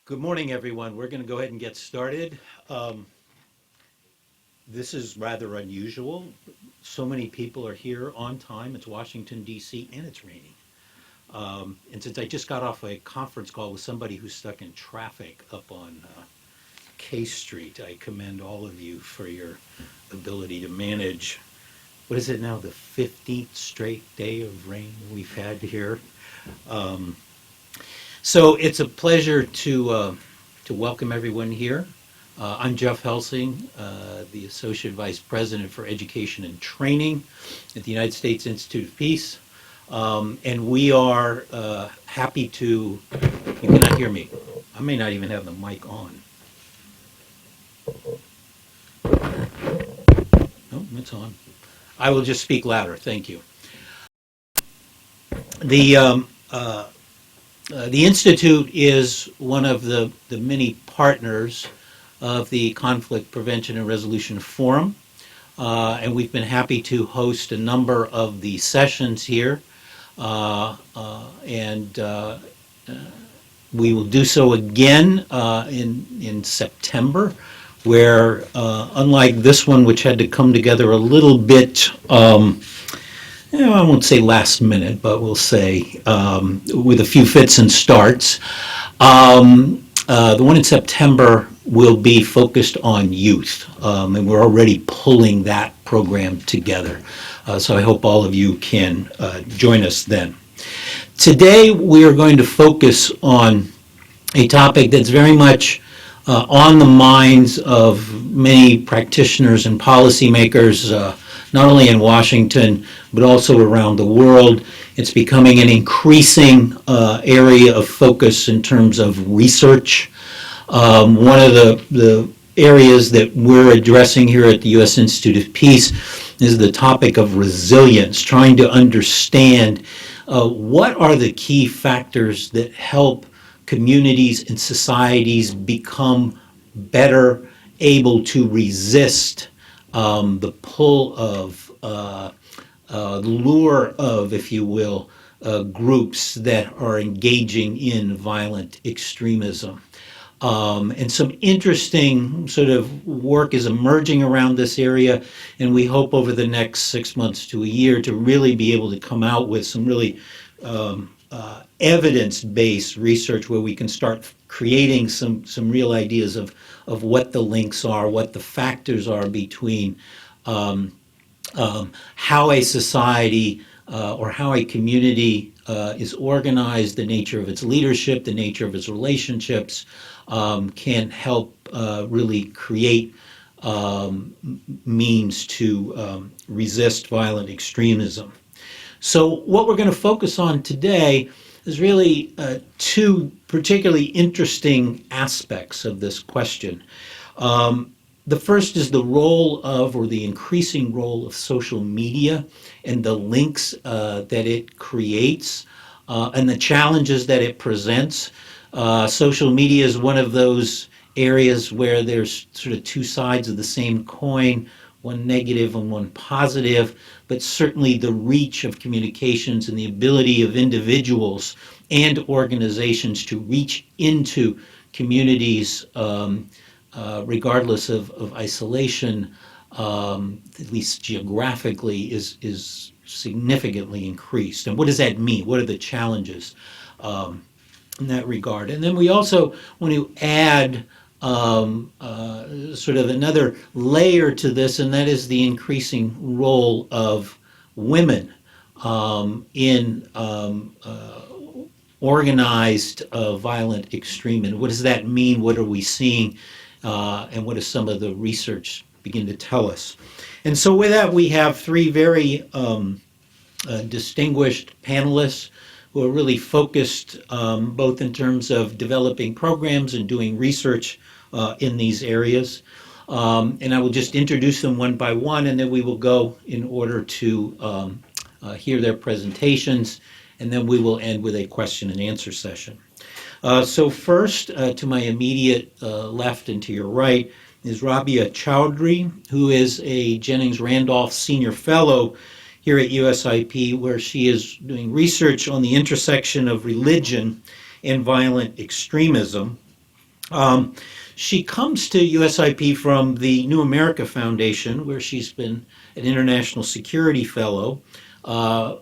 Good morning, everyone. We're going to go ahead and get started. This is rather unusual. So many people are here on time. It's Washington, D.C., and it's raining. And since I just got off a conference call with somebody who's stuck in traffic up on K Street, I commend all of you for your ability to manage, what is it now, the 15th straight day of rain we've had here. So it's a pleasure to welcome everyone here. I'm Jeff Helsing, the Associate Vice President for Education and Training at the United States Institute of Peace. And we are happy to, you cannot hear me. I may not even have the mic on. No, it's on. I will just speak louder. Thank you. The Institute is one of the many partners of the Conflict Prevention and Resolution Forum, and we've been happy to host a number of the sessions here, and we will do so again in September, where unlike this one, which had to come together a little bit I won't say last minute, but we'll say with a few fits and starts. The one in September will be focused on youth, and we're already pulling that program together. So I hope all of you can join us then. Today we are going to focus on a topic that's very much on the minds of many practitioners and policymakers, not only in Washington, but also around the world. It's becoming an increasing area of focus in terms of research. One of the areas that we're addressing here at the U.S. Institute of Peace is the topic of resilience, trying to understand what are the key factors that help communities and societies become better able to resist the pull of, the lure of, if you will, groups that are engaging in violent extremism. And some interesting sort of work is emerging around this area, and we hope over the next 6 months to a year to really be able to come out with some really evidence-based research where we can start creating some real ideas of what the links are, what the factors are between how a society or how a community is organized, the nature of its leadership, the nature of its relationships, can help really create means to resist violent extremism. So what we're going to focus on today is really two particularly interesting aspects of this question. The first is the role of, or the increasing role of, social media and the links that it creates and the challenges that it presents. Social media is one of those areas where there's sort of two sides of the same coin, one negative and one positive, but certainly the reach of communications and the ability of individuals and organizations to reach into communities regardless of isolation, at least geographically, is significantly increased. And what does that mean? What are the challenges in that regard? And then we also want to add sort of another layer to this, and that is the increasing role of women in organized violent extremism. What does that mean? What are we seeing? And what does some of the research begin to tell us? And so with that, we have three very distinguished panelists who are really focused both in terms of developing programs and doing research in these areas. And I will just introduce them one by one, and then we will go in order to hear their presentations, and then we will end with a question and answer session. So first, to my immediate left and to your right, is Rabia Chaudry, who is a Jennings Randolph Senior Fellow here at USIP, where she is doing research on the intersection of religion and violent extremism. Um, she comes to USIP from the New America Foundation, where she's been an international security fellow,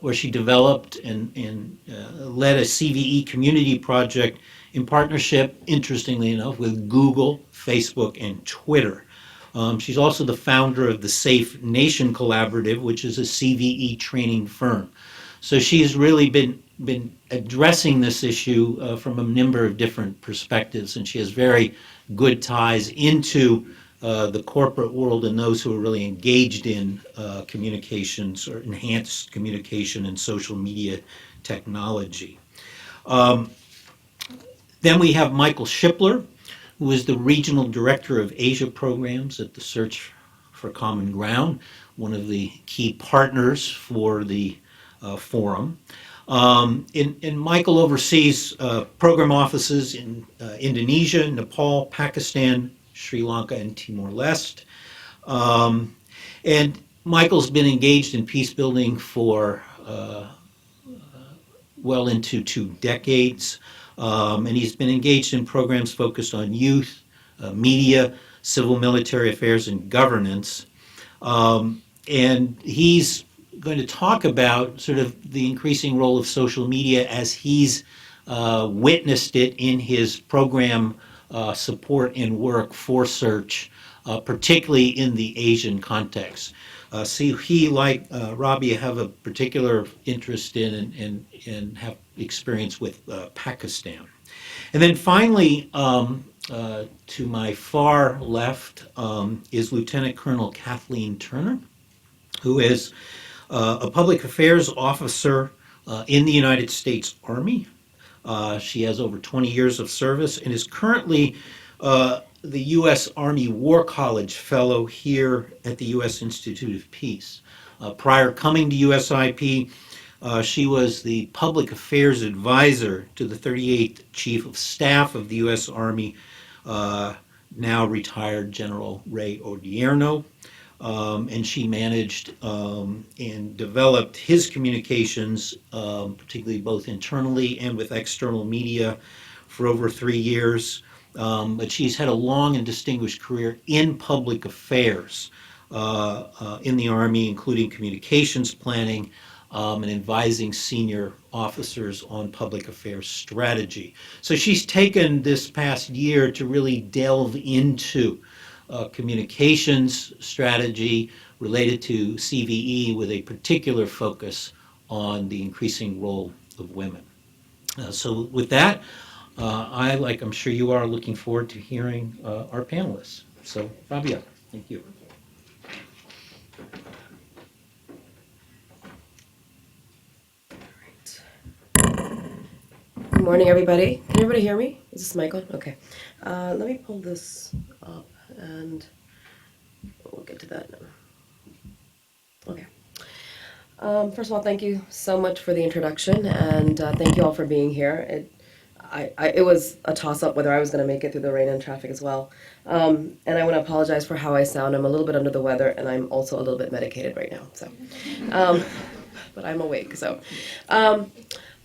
where she developed and led a CVE community project in partnership, interestingly enough, with Google, Facebook, and Twitter. She's also the founder of the Safe Nation Collaborative, which is a CVE training firm. So she's really been addressing this issue from a number of different perspectives, and she has very good ties into the corporate world and those who are really engaged in communications or enhanced communication and social media technology. Um, then we have Michael Shipler, who is the Regional Director of Asia Programs at the Search for Common Ground, one of the key partners for the forum. And Michael oversees program offices in Indonesia, Nepal, Pakistan, Sri Lanka, and Timor-Leste. Um, and Michael's been engaged in peace building for well into 2 decades. And he's been engaged in programs focused on youth, media, civil military affairs, and governance. And he's going to talk about sort of the increasing role of social media as he's witnessed it in his program support and work for Search, particularly in the Asian context. See, he, like Rabia, have a particular interest in and have experience with Pakistan. And then finally, to my far left is Lieutenant Colonel Kathleen Turner, who is a public affairs officer in the United States Army. She has over 20 years of service and is currently the U.S. Army War College Fellow here at the U.S. Institute of Peace. Prior coming to USIP, she was the public affairs advisor to the 38th Chief of Staff of the U.S. Army, now retired General Ray Odierno. And she managed and developed his communications, particularly both internally and with external media, for over 3 years. But she's had a long and distinguished career in public affairs in the Army, including communications planning and advising senior officers on public affairs strategy. So she's taken this past year to really delve into communications strategy related to CVE with a particular focus on the increasing role of women. So with that, I, like I'm sure you are, looking forward to hearing our panelists. So, Rabia, thank you. Good morning, everybody. Can everybody hear me? Is this mic on? Okay. Let me pull this up and we'll get to that now. Okay. First of all, thank you so much for the introduction, and thank you all for being here. It was a toss-up whether I was going to make it through the rain and traffic as well. And I want to apologize for how I sound. I'm a little bit under the weather, and I'm also a little bit medicated right now. So, but I'm awake. So,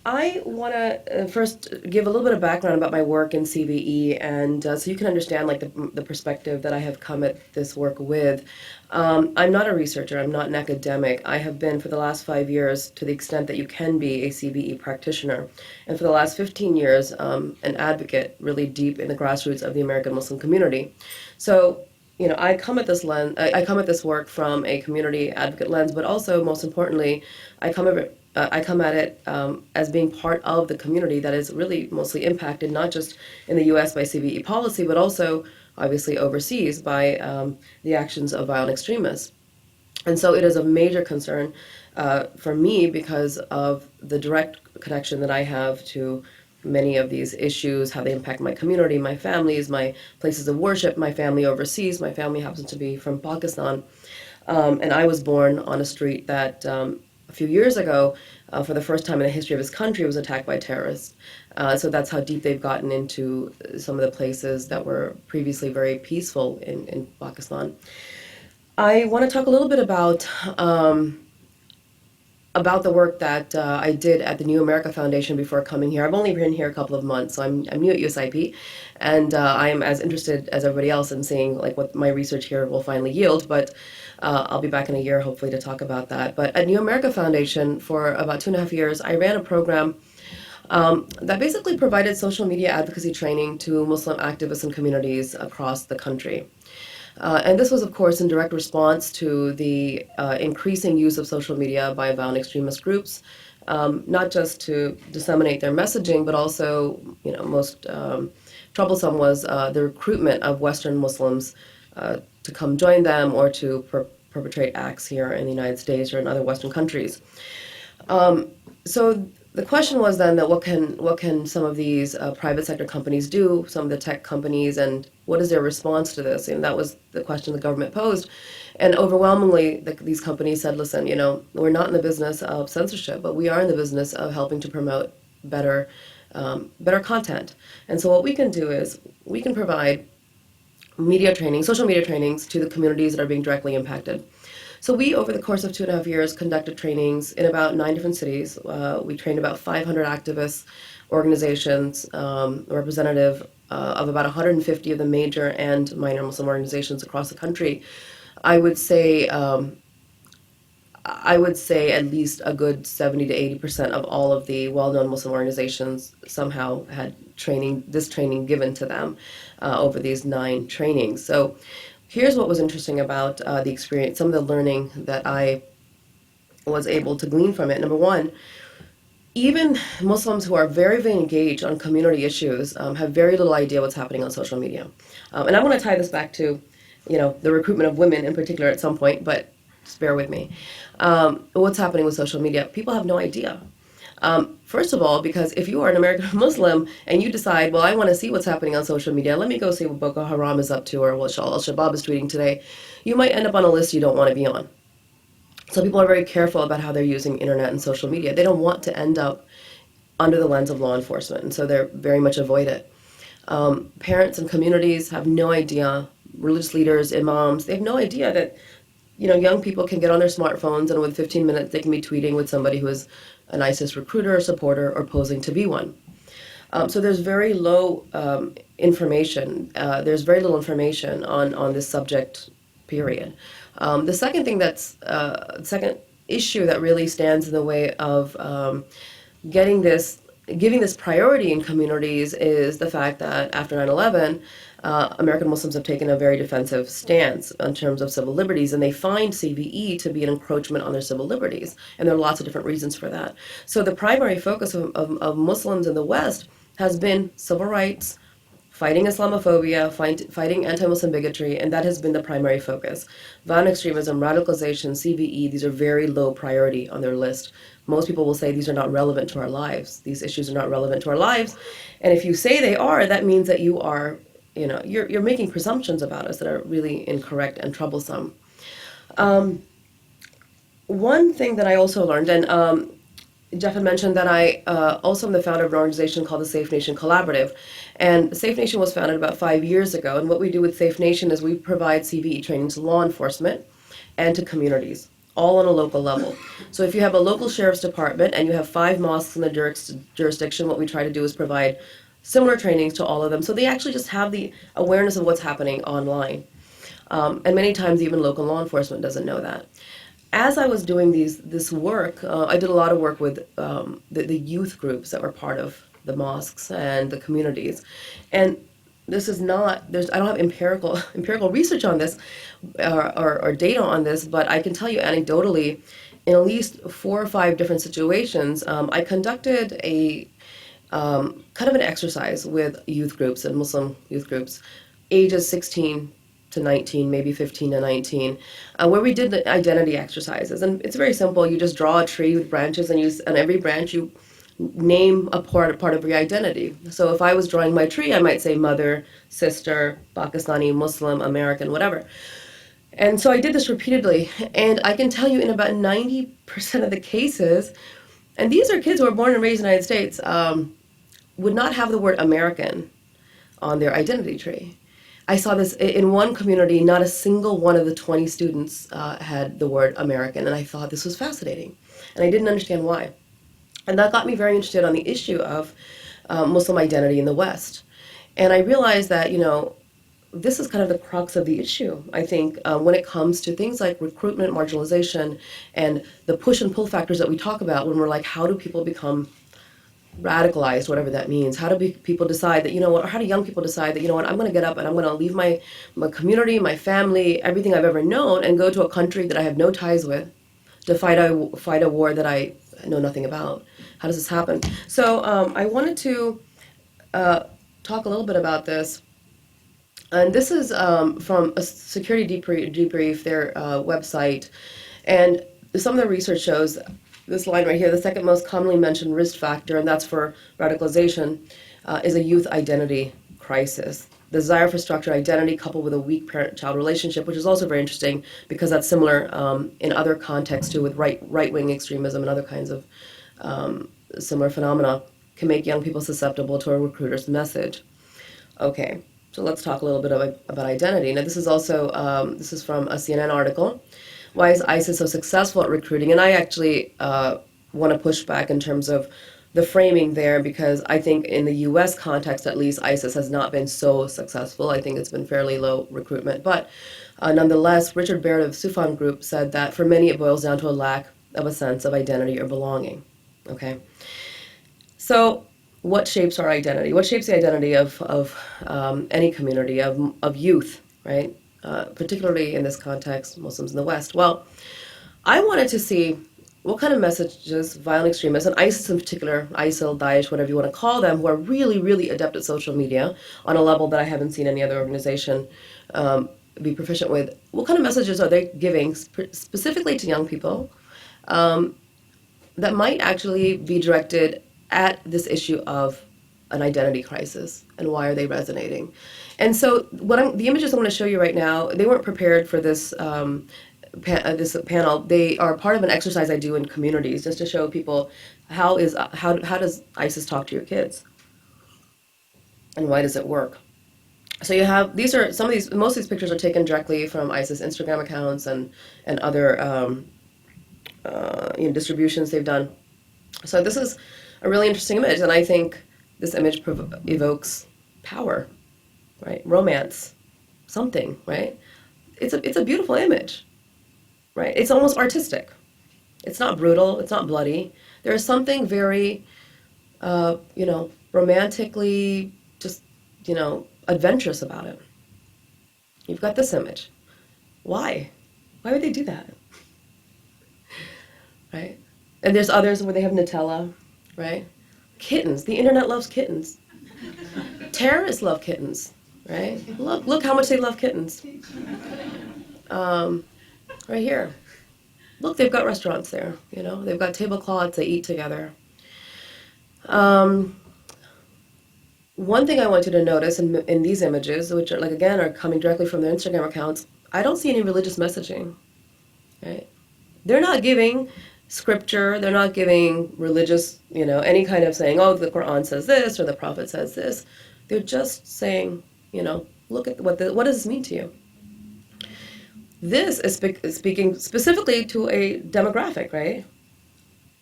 I want to first give a little bit of background about my work in CVE, and so you can understand like the perspective that I have come at this work with. I'm not a researcher. I'm not an academic. I have been for the last 5 years, to the extent that you can be, a CVE practitioner, and for the last 15 years, an advocate, really deep in the grassroots of the American Muslim community. So, you know, I come at this work from a community advocate lens, but also, most importantly, I come at it as being part of the community that is really mostly impacted, not just in the U.S. by CVE policy, but also obviously overseas by the actions of violent extremists. And so it is a major concern for me because of the direct connection that I have to many of these issues, how they impact my community, my families, my places of worship, my family overseas. My family happens to be from Pakistan. And I was born on a street that a few years ago, for the first time in the history of his country, was attacked by terrorists. So that's how deep they've gotten into some of the places that were previously very peaceful in Pakistan. I want to talk a little bit about about the work that I did at the New America Foundation before coming here. I've only been here a couple of months, so I'm new at USIP, and I'm as interested as everybody else in seeing like what my research here will finally yield. But I'll be back in a year, hopefully, to talk about that. But at New America Foundation, for about 2.5 years, I ran a program that basically provided social media advocacy training to Muslim activists and communities across the country. And this was, of course, in direct response to the increasing use of social media by violent extremist groups, not just to disseminate their messaging, but also, most troublesome was the recruitment of Western Muslims to come join them or to perpetrate acts here in the United States or in other Western countries. So the question was then that what can some of these private sector companies do, some of the tech companies, and what is their response to this? And that was the question the government posed. And overwhelmingly, these companies said, listen, we're not in the business of censorship, but we are in the business of helping to promote better content. And so what we can do is we can provide media training, social media trainings to the communities that are being directly impacted. So we, over the course of 2.5 years, conducted trainings in about 9 different cities. We trained about 500 activists, organizations, representative of about 150 of the major and minor Muslim organizations across the country. I would say at least a good 70 to 80% of all of the well-known Muslim organizations somehow had this training given to them over these 9 trainings. So here's what was interesting about the experience, some of the learning that I was able to glean from it. Number one, even Muslims who are very, very engaged on community issues have very little idea what's happening on social media. And I want to tie this back to, the recruitment of women in particular at some point, but just bear with me. What's happening with social media? People have no idea. First of all, because if you are an American Muslim and you decide, well, I want to see what's happening on social media, let me go see what Boko Haram is up to or what Al-Shabaab is tweeting today, you might end up on a list you don't want to be on. So people are very careful about how they're using internet and social media. They don't want to end up under the lens of law enforcement, and so they're very much avoid it. Parents and communities have no idea, religious leaders, imams, they have no idea that young people can get on their smartphones and with 15 minutes they can be tweeting with somebody who is an ISIS recruiter, supporter, or posing to be one. So there's very low information. There's very little information on this subject, period. The second thing second issue that really stands in the way of giving this priority in communities is the fact that after 9/11, American Muslims have taken a very defensive stance in terms of civil liberties, and they find CVE to be an encroachment on their civil liberties. And there are lots of different reasons for that. So the primary focus of Muslims in the West has been civil rights, fighting Islamophobia, fighting anti-Muslim bigotry, and that has been the primary focus. Violent extremism, radicalization, CVE, these are very low priority on their list. Most people will say these are not relevant to our lives. These issues are not relevant to our lives. And if you say they are, that means that you are, you're making presumptions about us that are really incorrect and troublesome. One thing that I also learned, and Jeff had mentioned that I also am the founder of an organization called the Safe Nation Collaborative. And Safe Nation was founded about 5 years ago. And what we do with Safe Nation is we provide CVE training to law enforcement and to communities, all on a local level. So if you have a local sheriff's department and you have 5 mosques in the jurisdiction, what we try to do is provide similar trainings to all of them. So they actually just have the awareness of what's happening online. And many times even local law enforcement doesn't know that. As I was doing this work, I did a lot of work with the youth groups that were part of the mosques and the communities. And this is not, I don't have empirical research on this or data on this, but I can tell you anecdotally, in at least 4 or 5 different situations, I conducted a kind of an exercise with youth groups and Muslim youth groups, ages 16 to 19, maybe 15 to 19, where we did the identity exercises. And it's very simple. You just draw a tree with branches, and on every branch you name a part of your identity. So if I was drawing my tree, I might say mother, sister, Pakistani, Muslim, American, whatever. And so I did this repeatedly, and I can tell you in about 90% of the cases, and these are kids who are born and raised in the United States, would not have the word American on their identity tree. I saw this in one community, not a single one of the 20 students had the word American, and I thought this was fascinating. And I didn't understand why. And that got me very interested on the issue of Muslim identity in the West. And I realized that, this is kind of the crux of the issue, I think, when it comes to things like recruitment, marginalization, and the push and pull factors that we talk about when we're like, how do people become radicalized, whatever that means? How do people decide that, or how do young people decide that, I'm going to get up and I'm going to leave my community, my family, everything I've ever known, and go to a country that I have no ties with to fight a war that I know nothing about? How does this happen? So I wanted to talk a little bit about this. And this is from a security debrief, their website. And some of the research shows this line right here: the second most commonly mentioned risk factor, and that's for radicalization, is a youth identity crisis. The desire for structured identity coupled with a weak parent-child relationship, which is also very interesting because that's similar in other contexts too, with right-wing extremism and other kinds of similar phenomena, can make young people susceptible to a recruiter's message. Okay, so let's talk a little bit about identity. Now, this is also this is from a CNN article. Why is ISIS so successful at recruiting? And I actually want to push back in terms of the framing there, because I think in the U.S. context, at least, ISIS has not been so successful. I think it's been fairly low recruitment. But nonetheless, Richard Baird of Sufan Group said that for many, it boils down to a lack of a sense of identity or belonging. Okay. So what shapes our identity? What shapes the identity of any community, of youth, right? Particularly in this context, Muslims in the West. Well, I wanted to see what kind of messages violent extremists, and ISIS in particular, ISIL, Daesh, whatever you want to call them, who are really, really adept at social media on a level that I haven't seen any other organization be proficient with. What kind of messages are they giving specifically to young people that might actually be directed at this issue of an identity crisis, and why are they resonating? And so the images I'm going to show you right now, they weren't prepared for this this panel. They are part of an exercise I do in communities just to show people how does ISIS talk to your kids, and why does it work? So you have most of these pictures are taken directly from ISIS Instagram accounts and other distributions they've done. So this is a really interesting image, and I think this image evokes power, right? Romance, something, right? It's a beautiful image, right? It's almost artistic. It's not brutal. It's not bloody. There is something very, romantically, just, adventurous about it. You've got this image. Why? Why would they do that? Right? And there's others where they have Nutella, right? Kittens. The internet loves kittens. Terrorists love kittens, right? Look how much they love kittens. Right here. Look, they've got restaurants there, They've got tablecloths, they eat together. One thing I want you to notice in these images, which are coming directly from their Instagram accounts, I don't see any religious messaging, right? They're not giving scripture, they're not giving religious, any kind of saying, oh, the Quran says this or the Prophet says this. They're just saying, look at what does this mean to you? This is speaking specifically to a demographic, right?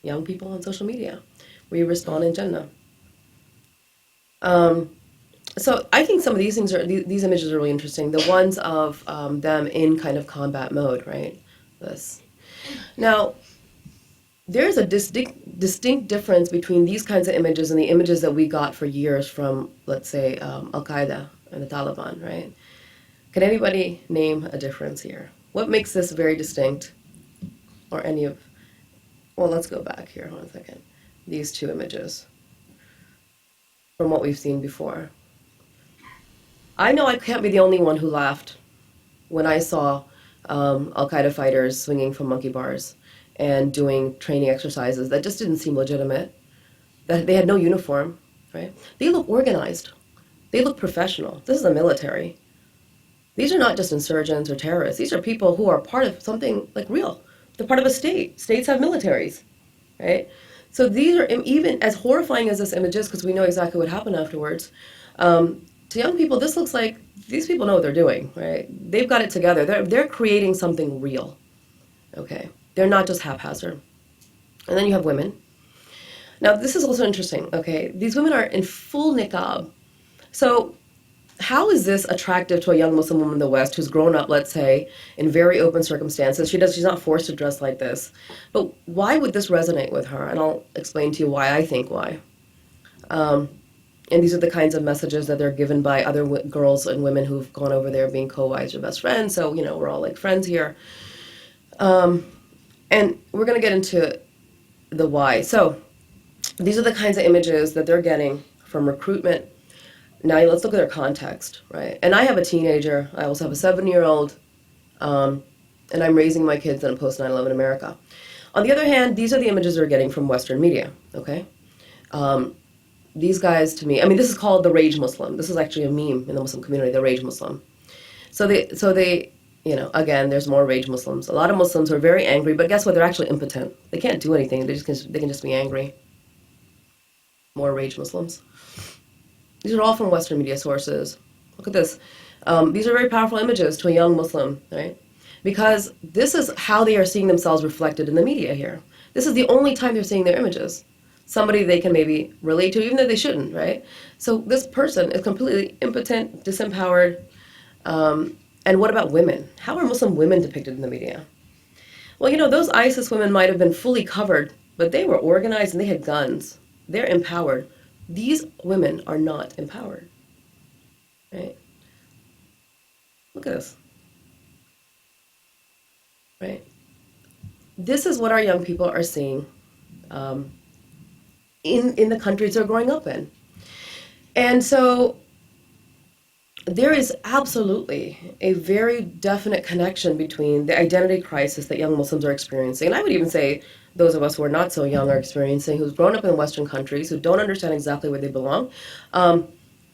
Young people on social media. We respond in Jannah. So I think some of these these images are really interesting. The ones of them in kind of combat mode, right? This. Now, there's a distinct difference between these kinds of images and the images that we got for years from, let's say, Al-Qaeda and the Taliban, right? Can anybody name a difference here? What makes this very distinct? Or let's go back here 1 second. These two images from what we've seen before. I know I can't be the only one who laughed when I saw Al-Qaeda fighters swinging from monkey bars and doing training exercises that just didn't seem legitimate. That they had no uniform, right? They look organized. They look professional. This is the military. These are not just insurgents or terrorists. These are people who are part of something real. They're part of a state. States have militaries, right? So these are, even as horrifying as this image is, because we know exactly what happened afterwards, to young people, this looks like these people know what they're doing, right? They've got it together. They're creating something real, okay? They're not just haphazard. And then you have women. Now, this is also interesting, okay? These women are in full niqab. So how is this attractive to a young Muslim woman in the West who's grown up, let's say, in very open circumstances? She's not forced to dress like this. But why would this resonate with her? And I'll explain to you why I think why. And these are the kinds of messages that they're given by other girls and women who've gone over there being co-wives or best friends. So, we're all like friends here. And we're going to get into the why. So these are the kinds of images that they're getting from recruitment. Now let's look at their context, right? And I have a teenager. I also have a 7-year-old. And I'm raising my kids in a post 9/11 America. On the other hand, these are the images they're getting from Western media, okay? These guys, to me, this is called the Rage Muslim. This is actually a meme in the Muslim community, the Rage Muslim. So they, again, there's more Rage Muslims. A lot of Muslims are very angry, but guess what? They're actually impotent. They can't do anything. They can just be angry. More Rage Muslims. These are all from Western media sources. Look at this. These are very powerful images to a young Muslim, right? Because this is how they are seeing themselves reflected in the media here. This is the only time they're seeing their images. Somebody they can maybe relate to, even though they shouldn't, right? So this person is completely impotent, disempowered. And what about women? How are Muslim women depicted in the media? Well, those ISIS women might have been fully covered, but they were organized and they had guns. They're empowered. These women are not empowered, right? Look at this, right? This is what our young people are seeing in the countries they're growing up in. And so there is absolutely a very definite connection between the identity crisis that young Muslims are experiencing, and I would even say those of us who are not so young are experiencing, who've grown up in Western countries, who don't understand exactly where they belong,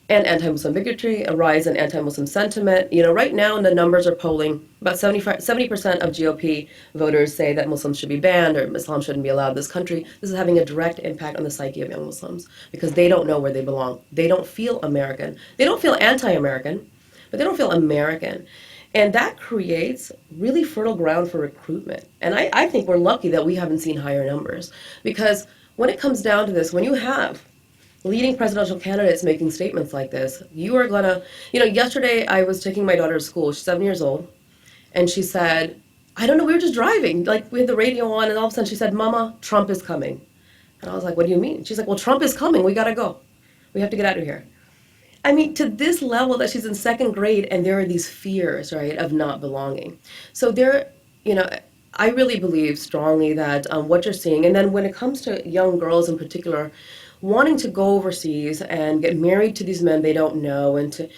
and anti-Muslim bigotry, a rise in anti-Muslim sentiment. Right now the numbers are polling, about 70% of GOP voters say that Muslims should be banned or Islam shouldn't be allowed in this country. This is having a direct impact on the psyche of young Muslims because they don't know where they belong. They don't feel American. They don't feel anti-American, but they don't feel American. And that creates really fertile ground for recruitment. And I think we're lucky that we haven't seen higher numbers because when it comes down to this, when you have leading presidential candidates making statements like this, you are gonna, yesterday I was taking my daughter to school, she's 7 years old, and she said, I don't know, we were just driving, like we had the radio on, and all of a sudden she said, Mama, Trump is coming. And I was like, what do you mean? She's like, well, Trump is coming, we gotta go. We have to get out of here. To this level that she's in second grade, and there are these fears, right, of not belonging. So I really believe strongly that what you're seeing, and then when it comes to young girls in particular, wanting to go overseas and get married to these men they don't know, and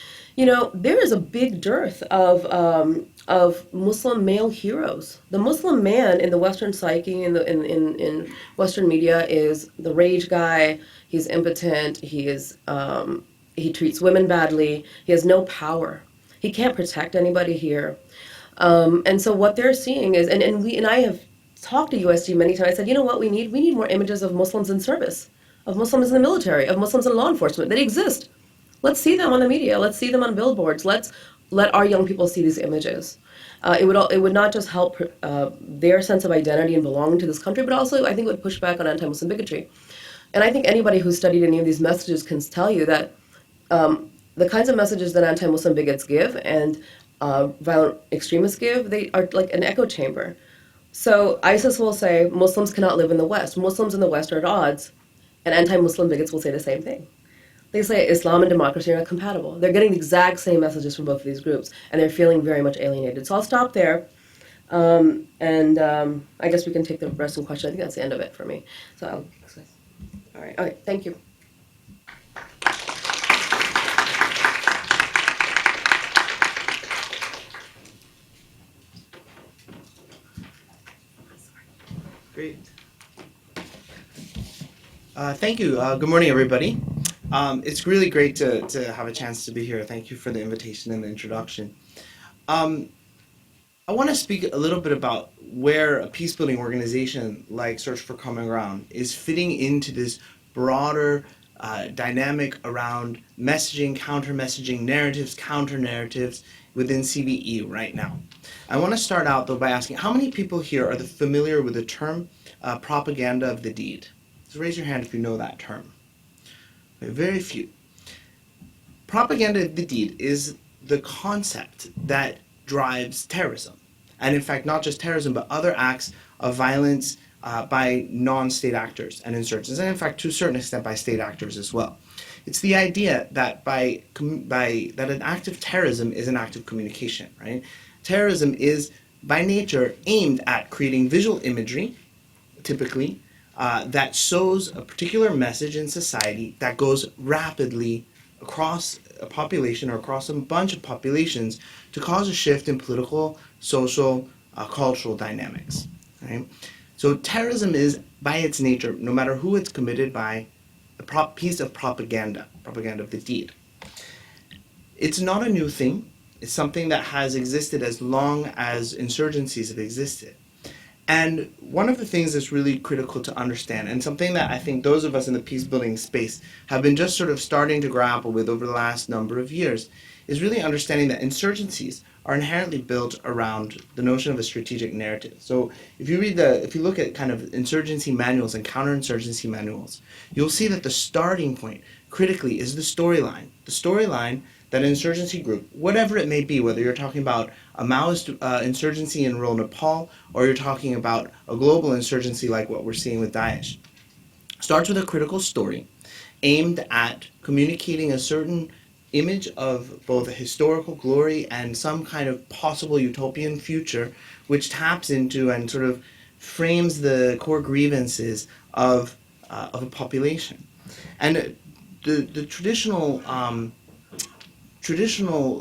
there is a big dearth of Muslim male heroes. The Muslim man in the Western psyche, in Western media, is the rage guy. He's impotent. He treats women badly. He has no power. He can't protect anybody here. And so what they're seeing is, and I have talked to USG many times. I said, you know what we need? We need more images of Muslims in service, of Muslims in the military, of Muslims in law enforcement. They exist. Let's see them on the media. Let's see them on billboards. Let's let our young people see these images. It would not just help their sense of identity and belonging to this country, but also I think it would push back on anti-Muslim bigotry. And I think anybody who's studied any of these messages can tell you that the kinds of messages that anti-Muslim bigots give and violent extremists give, they are like an echo chamber. So ISIS will say Muslims cannot live in the West. Muslims in the West are at odds, and anti-Muslim bigots will say the same thing. They say Islam and democracy are not compatible. They're getting the exact same messages from both of these groups, and they're feeling very much alienated. So I'll stop there, and I guess we can take the rest of the question. I think that's the end of it for me. So, all right. Okay, thank you. Great. Thank you. Good morning, everybody. It's really great to have a chance to be here. Thank you for the invitation and the introduction. I want to speak a little bit about where a peace-building organization like Search for Common Ground is fitting into this broader dynamic around messaging, counter-messaging, narratives, counter-narratives within CVE right now. I want to start out, though, by asking, how many people here are familiar with the term propaganda of the deed? So raise your hand if you know that term. Very few. Propaganda of the deed is the concept that drives terrorism. And in fact, not just terrorism, but other acts of violence by non-state actors and insurgents, and in fact, to a certain extent, by state actors as well. It's the idea that that an act of terrorism is an act of communication, right? Terrorism is, by nature, aimed at creating visual imagery, typically, that shows a particular message in society that goes rapidly across a population or across a bunch of populations to cause a shift in political, social, cultural dynamics. Right? So terrorism is, by its nature, no matter who it's committed by, a piece of propaganda of the deed. It's not a new thing. It's something that has existed as long as insurgencies have existed. And one of the things that's really critical to understand, and something that I think those of us in the peace building space have been just sort of starting to grapple with over the last number of years, is really understanding that insurgencies are inherently built around the notion of a strategic narrative. So if you look at kind of insurgency manuals and counterinsurgency manuals, you'll see that the starting point critically is the storyline. The storyline that an insurgency group, whatever it may be, whether you're talking about a Maoist insurgency in rural Nepal, or you're talking about a global insurgency like what we're seeing with Daesh, starts with a critical story aimed at communicating a certain image of both a historical glory and some kind of possible utopian future, which taps into and sort of frames the core grievances of a population. And the traditional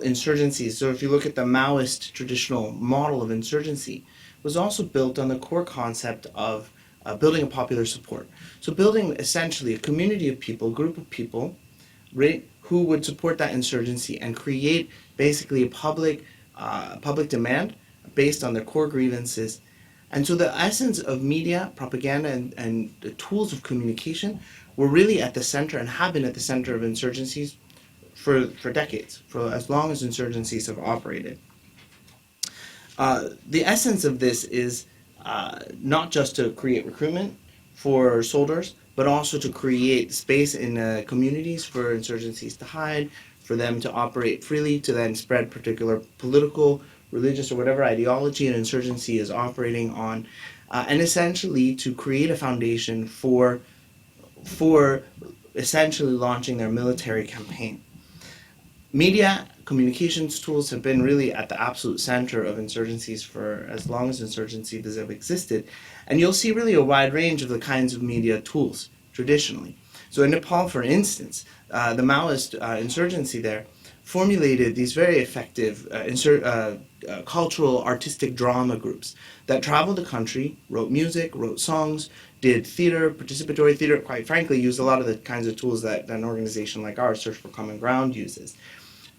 insurgencies, so if you look at the Maoist traditional model of insurgency, was also built on the core concept of building a popular support. So building essentially a community of people, group of people, right, who would support that insurgency and create basically a public demand based on their core grievances. And so the essence of media, propaganda, and the tools of communication were really at the center and have been at the center of insurgencies for decades, for as long as insurgencies have operated. The essence of this is not just to create recruitment for soldiers, but also to create space in communities for insurgencies to hide, for them to operate freely, to then spread particular political, religious, or whatever ideology an insurgency is operating on, and essentially to create a foundation for essentially launching their military campaign. Media communications tools have been really at the absolute center of insurgencies for as long as insurgencies have existed. And you'll see really a wide range of the kinds of media tools traditionally. So in Nepal, for instance, the Maoist insurgency there formulated these very effective cultural, artistic drama groups that traveled the country, wrote music, wrote songs, did theater, participatory theater, quite frankly, used a lot of the kinds of tools that an organization like ours, Search for Common Ground, uses.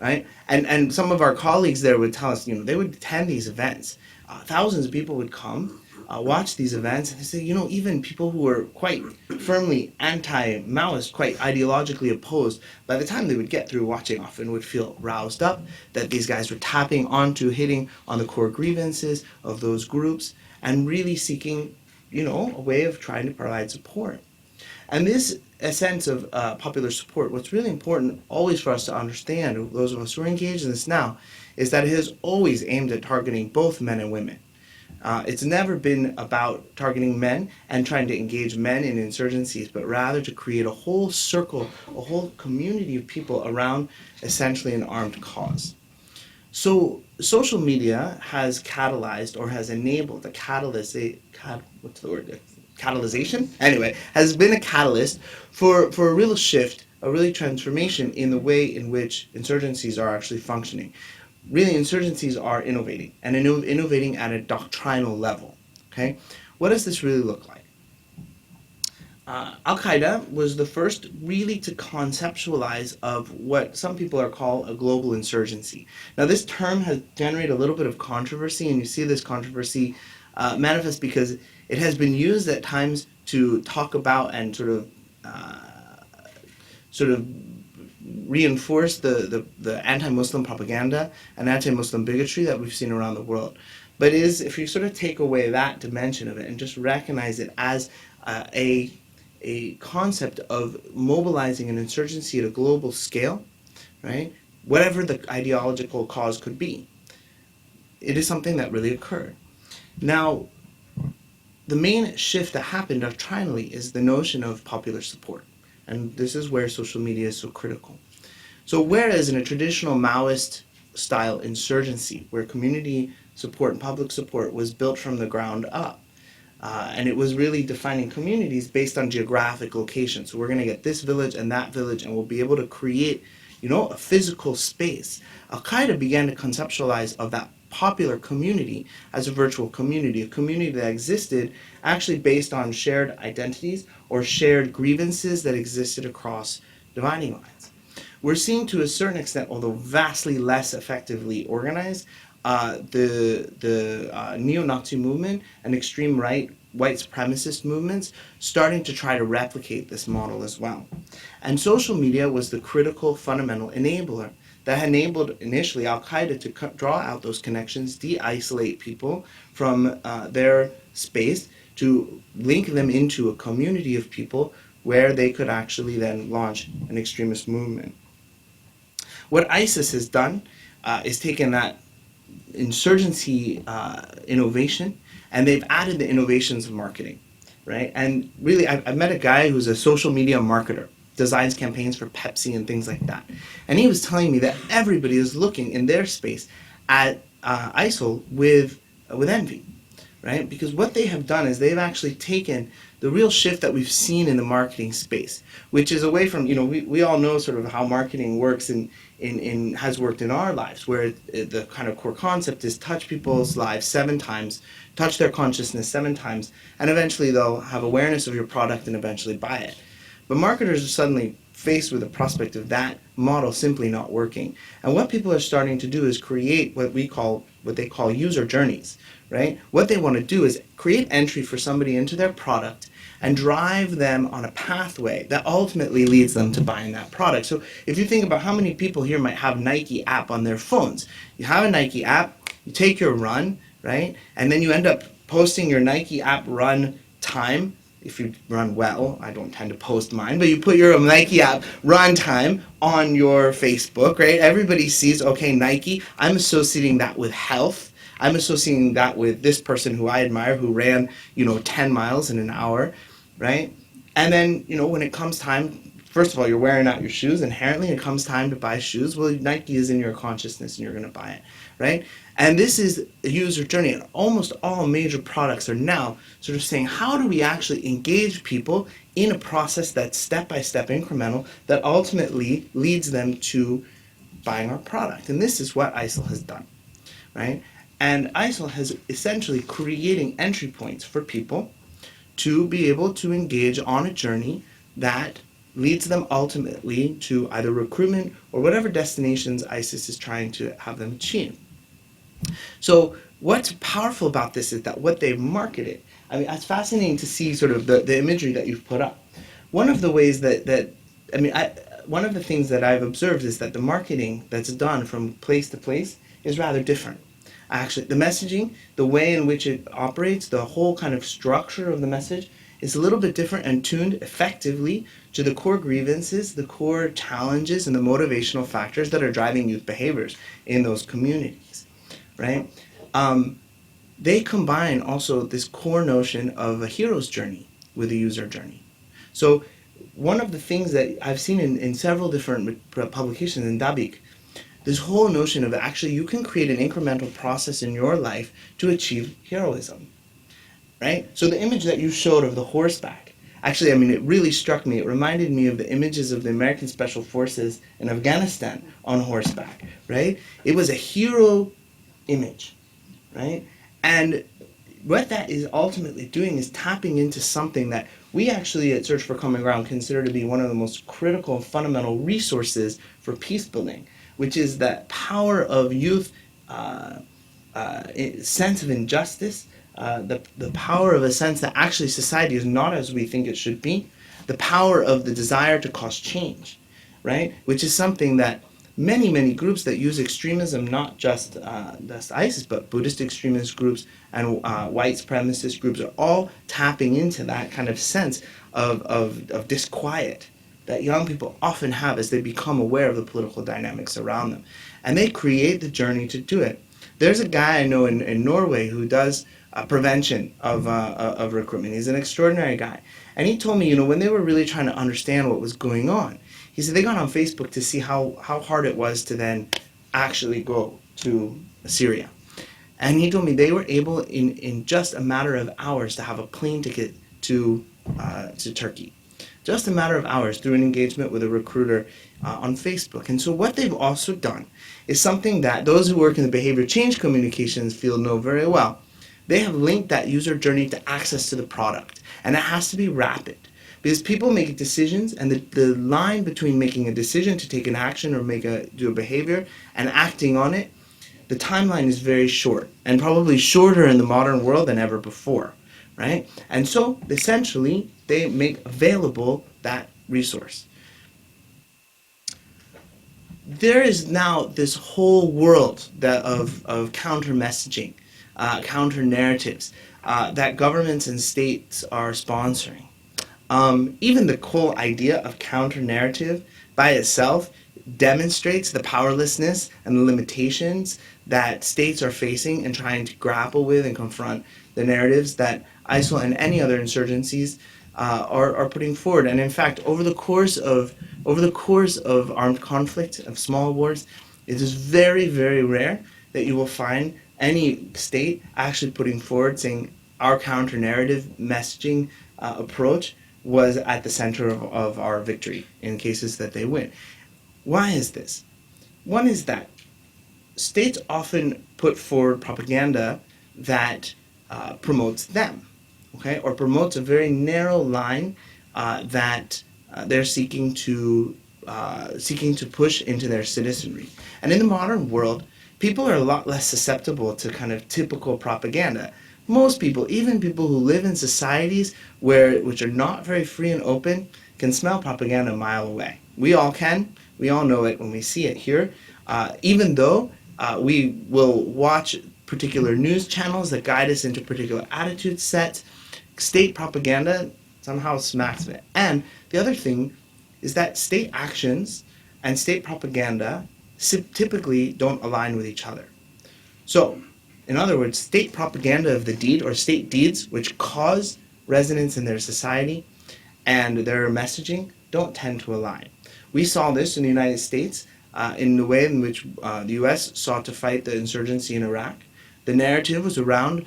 Right? And some of our colleagues there would tell us, they would attend these events. Thousands of people would come, watch these events, and they say, even people who were quite firmly anti-Maoist, quite ideologically opposed, by the time they would get through watching, often would feel roused up that these guys were hitting on the core grievances of those groups, and really seeking, a way of trying to provide support. And this a sense of popular support, what's really important always for us to understand, those of us who are engaged in this now, is that it has always aimed at targeting both men and women. It's never been about targeting men and trying to engage men in insurgencies, but rather to create a whole circle, a whole community of people around essentially an armed cause. So social media has catalyzed or has enabled a catalyzation? Anyway, has been a catalyst for a real shift, a really transformation in the way in which insurgencies are actually functioning. Really, insurgencies are innovating, and innovating at a doctrinal level. Okay, what does this really look like? Al-Qaeda was the first really to conceptualize of what some people are called a global insurgency. Now, this term has generated a little bit of controversy, and you see this controversy manifest because it has been used at times to talk about and sort of sort of reinforce the anti-Muslim propaganda and anti-Muslim bigotry that we've seen around the world. But if you sort of take away that dimension of it and just recognize it as a concept of mobilizing an insurgency at a global scale, right? Whatever the ideological cause could be, it is something that really occurred. Now, the main shift that happened doctrinally is the notion of popular support. And this is where social media is so critical. So whereas in a traditional Maoist style insurgency, where community support and public support was built from the ground up, and it was really defining communities based on geographic location. So we're going to get this village and that village, and we'll be able to create, a physical space. Al-Qaeda began to conceptualize of that popular community as a virtual community, a community that existed actually based on shared identities or shared grievances that existed across dividing lines. We're seeing to a certain extent, although vastly less effectively organized, the neo-Nazi movement and extreme right white supremacist movements starting to try to replicate this model as well. And social media was the critical fundamental enabler that enabled initially Al-Qaeda to draw out those connections, de-isolate people from their space, to link them into a community of people where they could actually then launch an extremist movement. What ISIS has done is taken that insurgency innovation, and they've added the innovations of marketing, right? And really, I've met a guy who's a social media marketer, designs campaigns for Pepsi and things like that. And he was telling me that everybody is looking in their space at ISIL with envy, right? Because what they have done is they've actually taken the real shift that we've seen in the marketing space, which is away from, we all know sort of how marketing works and has worked in our lives, where the kind of core concept is touch people's lives 7 times, touch their consciousness 7 times, and eventually they'll have awareness of your product and eventually buy it. But marketers are suddenly faced with the prospect of that model simply not working. And what people are starting to do is create what they call user journeys, right? What they want to do is create entry for somebody into their product and drive them on a pathway that ultimately leads them to buying that product. So if you think about how many people here might have Nike app on their phones, you have a Nike app, you take your run, right? And then you end up posting your Nike app run time. If you run well, I don't tend to post mine, but you put your Nike app run time on your Facebook, right? Everybody sees, okay, Nike, I'm associating that with health. I'm associating that with this person who I admire who ran, 10 miles in an hour, right? And then, when it comes time, first of all, you're wearing out your shoes. Inherently, it comes time to buy shoes. Well, Nike is in your consciousness and you're going to buy it, right? And this is a user journey. And almost all major products are now sort of saying, how do we actually engage people in a process that's step-by-step incremental that ultimately leads them to buying our product? And this is what ISIL has done, right? And ISIL has essentially creating entry points for people to be able to engage on a journey that leads them ultimately to either recruitment or whatever destinations ISIS is trying to have them achieve. So what's powerful about this is that what they've marketed, it's fascinating to see sort of the imagery that you've put up. One of the ways one of the things that I've observed is that the marketing that's done from place to place is rather different. Actually, the messaging, the way in which it operates, the whole kind of structure of the message is a little bit different and tuned effectively to the core grievances, the core challenges, and the motivational factors that are driving youth behaviors in those communities, right? They combine also this core notion of a hero's journey with a user journey. So one of the things that I've seen in several different publications in Dabik, this whole notion of actually you can create an incremental process in your life to achieve heroism, right? So the image that you showed of the horseback, actually, it really struck me. It reminded me of the images of the American Special Forces in Afghanistan on horseback, right? It was a hero image, right? And what that is ultimately doing is tapping into something that we actually at Search for Common Ground consider to be one of the most critical and fundamental resources for peace building, which is that power of youth, sense of injustice, the power of a sense that actually society is not as we think it should be, the power of the desire to cause change, right? Which is something that many groups that use extremism, not just ISIS, but Buddhist extremist groups and white supremacist groups are all tapping into that kind of sense of disquiet that young people often have as they become aware of the political dynamics around them. And they create the journey to do it. There's a guy I know in Norway who does prevention of recruitment. He's an extraordinary guy. And he told me, when they were really trying to understand what was going on, he said they got on Facebook to see how hard it was to then actually go to Syria. And he told me they were able in just a matter of hours to have a plane ticket to Turkey. Just a matter of hours through an engagement with a recruiter on Facebook. And so what they've also done is something that those who work in the behavior change communications field know very well. They have linked that user journey to access to the product. And it has to be rapid. Because people make decisions, and the line between making a decision to take an action or do a behavior and acting on it, the timeline is very short, and probably shorter in the modern world than ever before, right? And so, essentially, they make available that resource. There is now this whole world of counter-messaging, counter-narratives that governments and states are sponsoring. Even the whole idea of counter-narrative by itself demonstrates the powerlessness and the limitations that states are facing in trying to grapple with and confront the narratives that ISIL and any other insurgencies are putting forward. And in fact, over the course of armed conflict, of small wars, it is very, very rare that you will find any state actually putting forward saying our counter-narrative messaging approach was at the center of our victory in cases that they win. Why is this? One is that states often put forward propaganda that promotes them, okay, or promotes a very narrow line that they're seeking to push into their citizenry. And in the modern world, people are a lot less susceptible to kind of typical propaganda. Most people, even people who live in societies which are not very free and open, can smell propaganda a mile away. We all can. We all know it when we see it here. Even though we will watch particular news channels that guide us into particular attitude sets, state propaganda somehow smacks of it. And the other thing is that state actions and state propaganda typically don't align with each other. So, in other words, state propaganda of the deed or state deeds which cause resonance in their society and their messaging don't tend to align. We saw this in the United States in the way in which the U.S. sought to fight the insurgency in Iraq. The narrative was around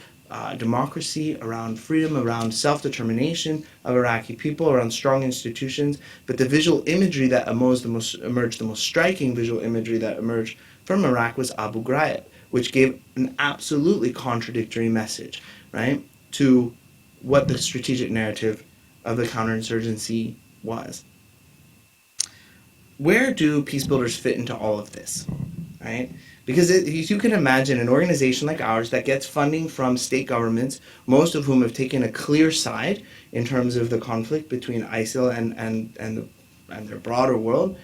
democracy, around freedom, around self-determination of Iraqi people, around strong institutions, but the visual imagery that emerged, the most striking visual imagery that emerged from Iraq was Abu Ghraib, which gave an absolutely contradictory message, right, to what the strategic narrative of the counterinsurgency was. Where do peace builders fit into all of this, right? Because you can imagine an organization like ours that gets funding from state governments, most of whom have taken a clear side in terms of the conflict between ISIL and their broader world,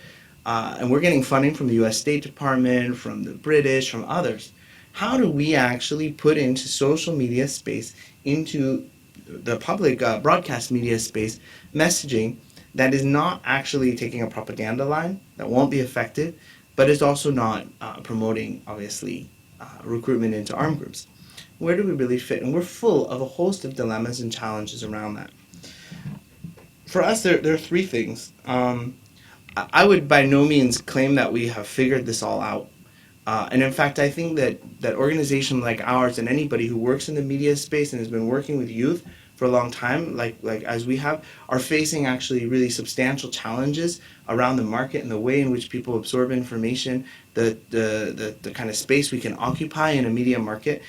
and we're getting funding from the U.S. State Department, from the British, from others. How do we actually put into social media space, into the public broadcast media space, messaging that is not actually taking a propaganda line, that won't be effective, but is also not promoting, obviously, recruitment into armed groups? Where do we really fit? And we're full of a host of dilemmas and challenges around that. For us, there are three things. I would by no means claim that we have figured this all out. And in fact, I think that organizations like ours and anybody who works in the media space and has been working with youth for a long time, like as we have, are facing actually really substantial challenges around the market and the way in which people absorb information, the kind of space we can occupy in a media market,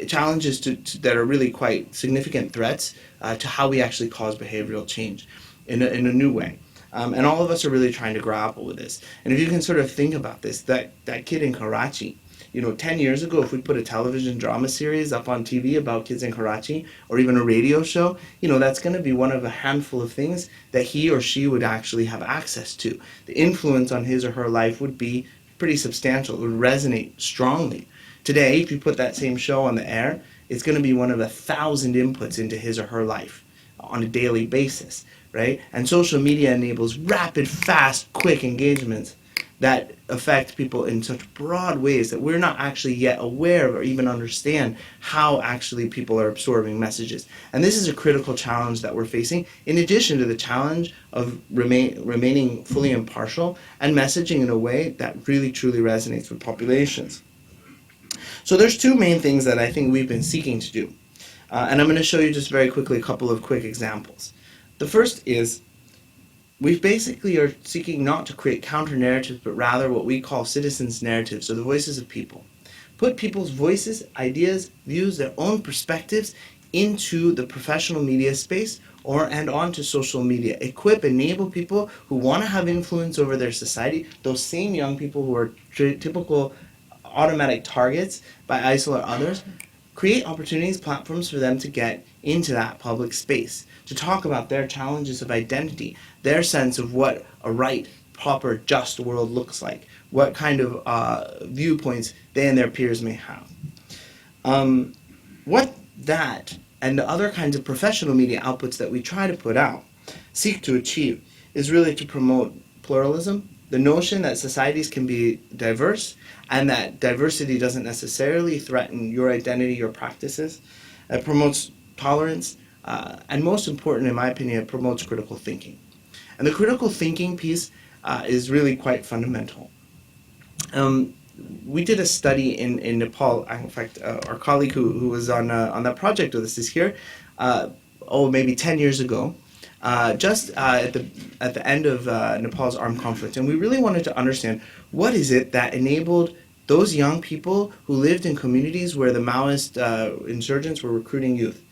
challenges that are really quite significant threats to how we actually cause behavioral change in a new way. And all of us are really trying to grapple with this. And if you can sort of think about this, that kid in Karachi, 10 years ago, if we put a television drama series up on TV about kids in Karachi, or even a radio show, that's going to be one of a handful of things that he or she would actually have access to. The influence on his or her life would be pretty substantial. It would resonate strongly. Today, if you put that same show on the air, it's going to be one of 1,000 inputs into his or her life on a daily basis, right? And social media enables rapid, fast, quick engagements that affect people in such broad ways that we're not actually yet aware of or even understand how actually people are absorbing messages. And this is a critical challenge that we're facing, in addition to the challenge of remaining fully impartial and messaging in a way that really truly resonates with populations. So there's two main things that I think we've been seeking to do. And I'm going to show you just very quickly a couple of quick examples. The first is we basically are seeking not to create counter narratives, but rather what we call citizens' narratives, or the voices of people. Put people's voices, ideas, views, their own perspectives into the professional media space and onto social media. Enable people who want to have influence over their society, those same young people who are typical automatic targets by ISIL or others, create opportunities, platforms for them to get into that public space, to talk about their challenges of identity, their sense of what a right, proper, just world looks like, what kind of viewpoints they and their peers may have. What that and the other kinds of professional media outputs that we try to put out seek to achieve is really to promote pluralism, the notion that societies can be diverse and that diversity doesn't necessarily threaten your identity, your practices. It promotes tolerance, and most important, in my opinion, it promotes critical thinking. And the critical thinking piece is really quite fundamental. We did a study in Nepal. In fact, our colleague who was on that project with us is here. Maybe 10 years ago, just at the end of Nepal's armed conflict, and we really wanted to understand what is it that enabled those young people who lived in communities where the Maoist insurgents were recruiting youth.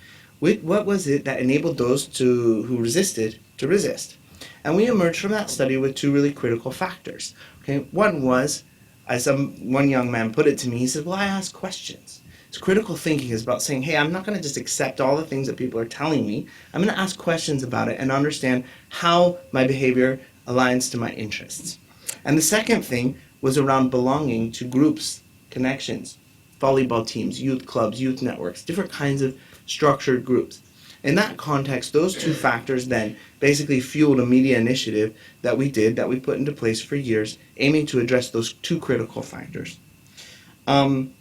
What was it that enabled those who resisted to resist? And we emerged from that study with two really critical factors. Okay, one was, as one young man put it to me, he said, "Well, I ask questions." So critical thinking is about saying, "Hey, I'm not going to just accept all the things that people are telling me. I'm going to ask questions about it and understand how my behavior aligns to my interests." And the second thing was around belonging to groups, connections, volleyball teams, youth clubs, youth networks, different kinds of structured groups. In that context, those two factors then basically fueled a media initiative that we put into place for years, aiming to address those two critical factors. From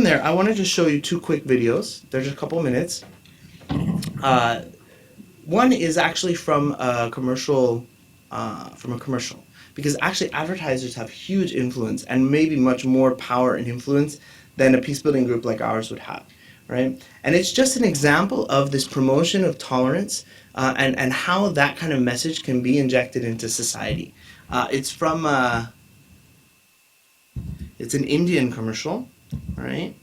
there, I wanted to show you two quick videos. They're just a couple minutes. One is actually from a commercial, because actually advertisers have huge influence and maybe much more power and influence than a peace building group like ours would have, right? And it's just an example of this promotion of tolerance and how that kind of message can be injected into society. It's an Indian commercial, right?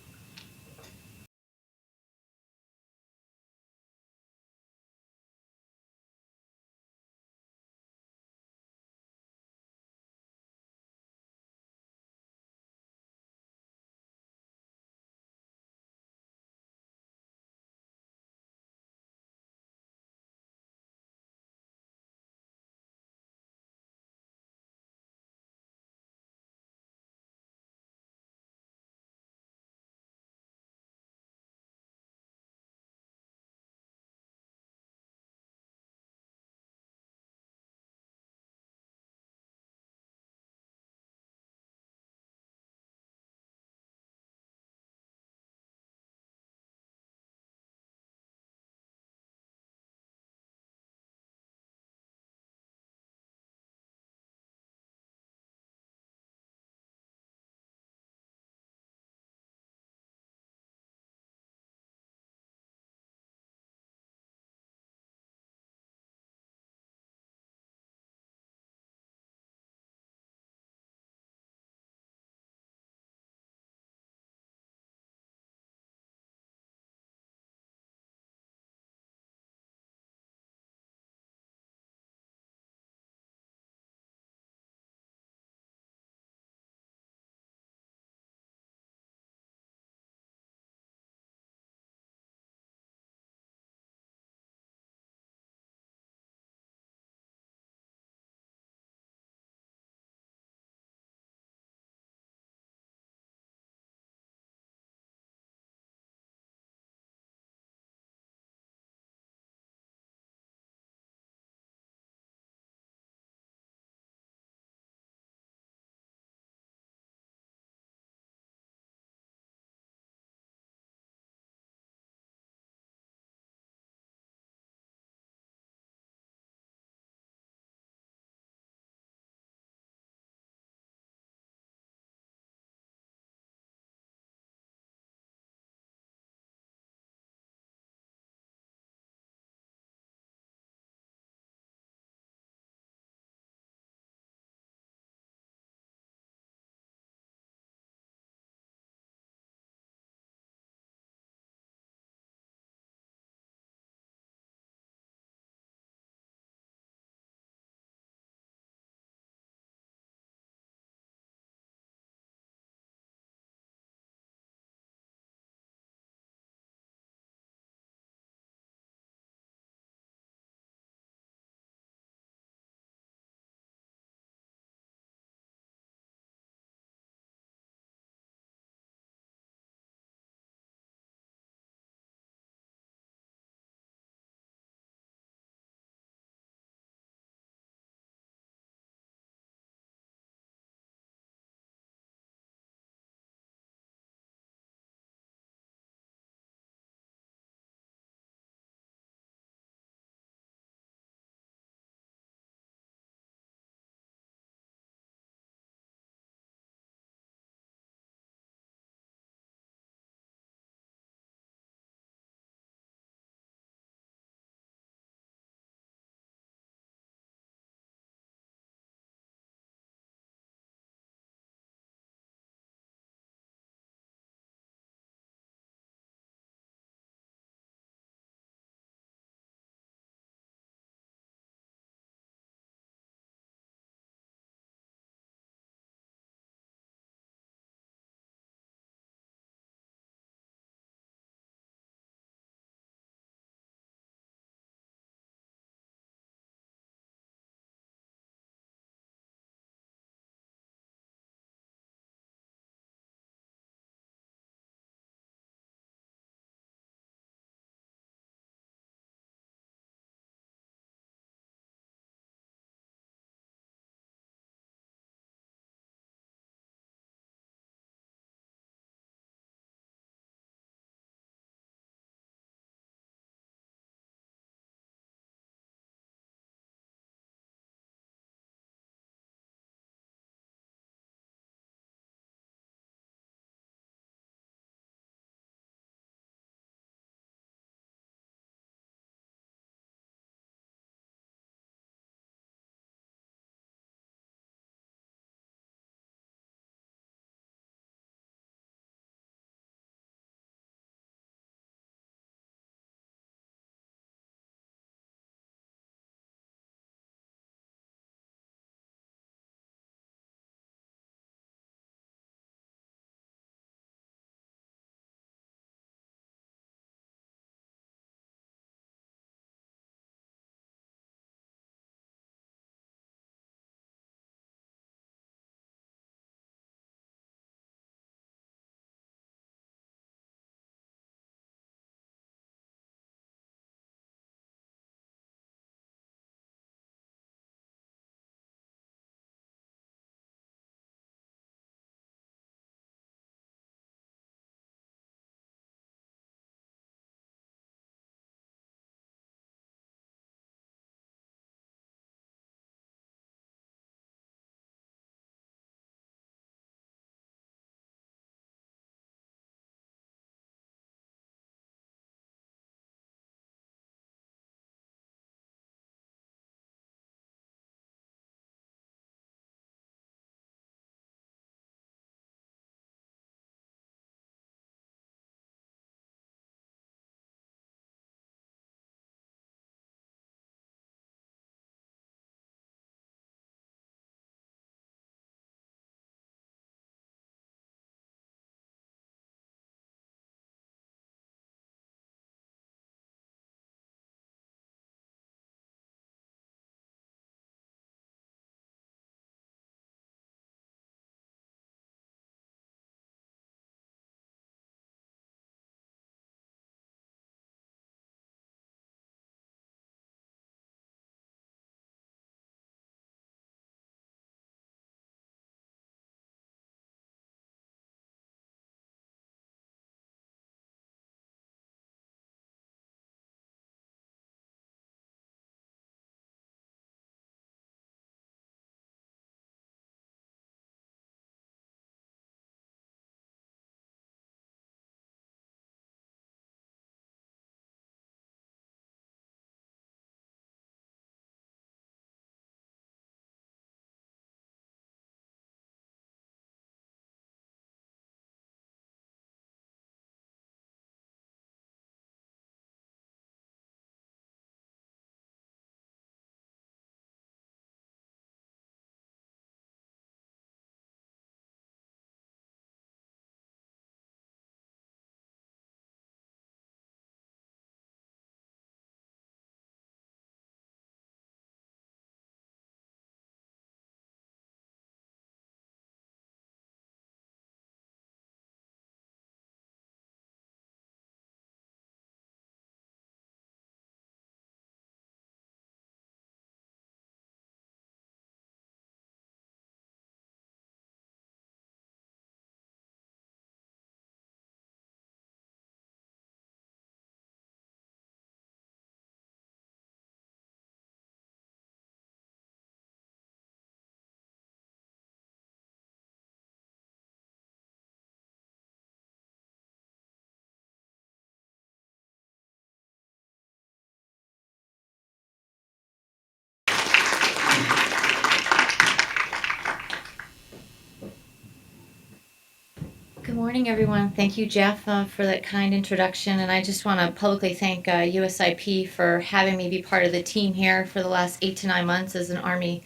Good morning, everyone. Thank you, Jeff, for that kind introduction. And I just want to publicly thank USIP for having me be part of the team here for the last 8 to 9 months as an Army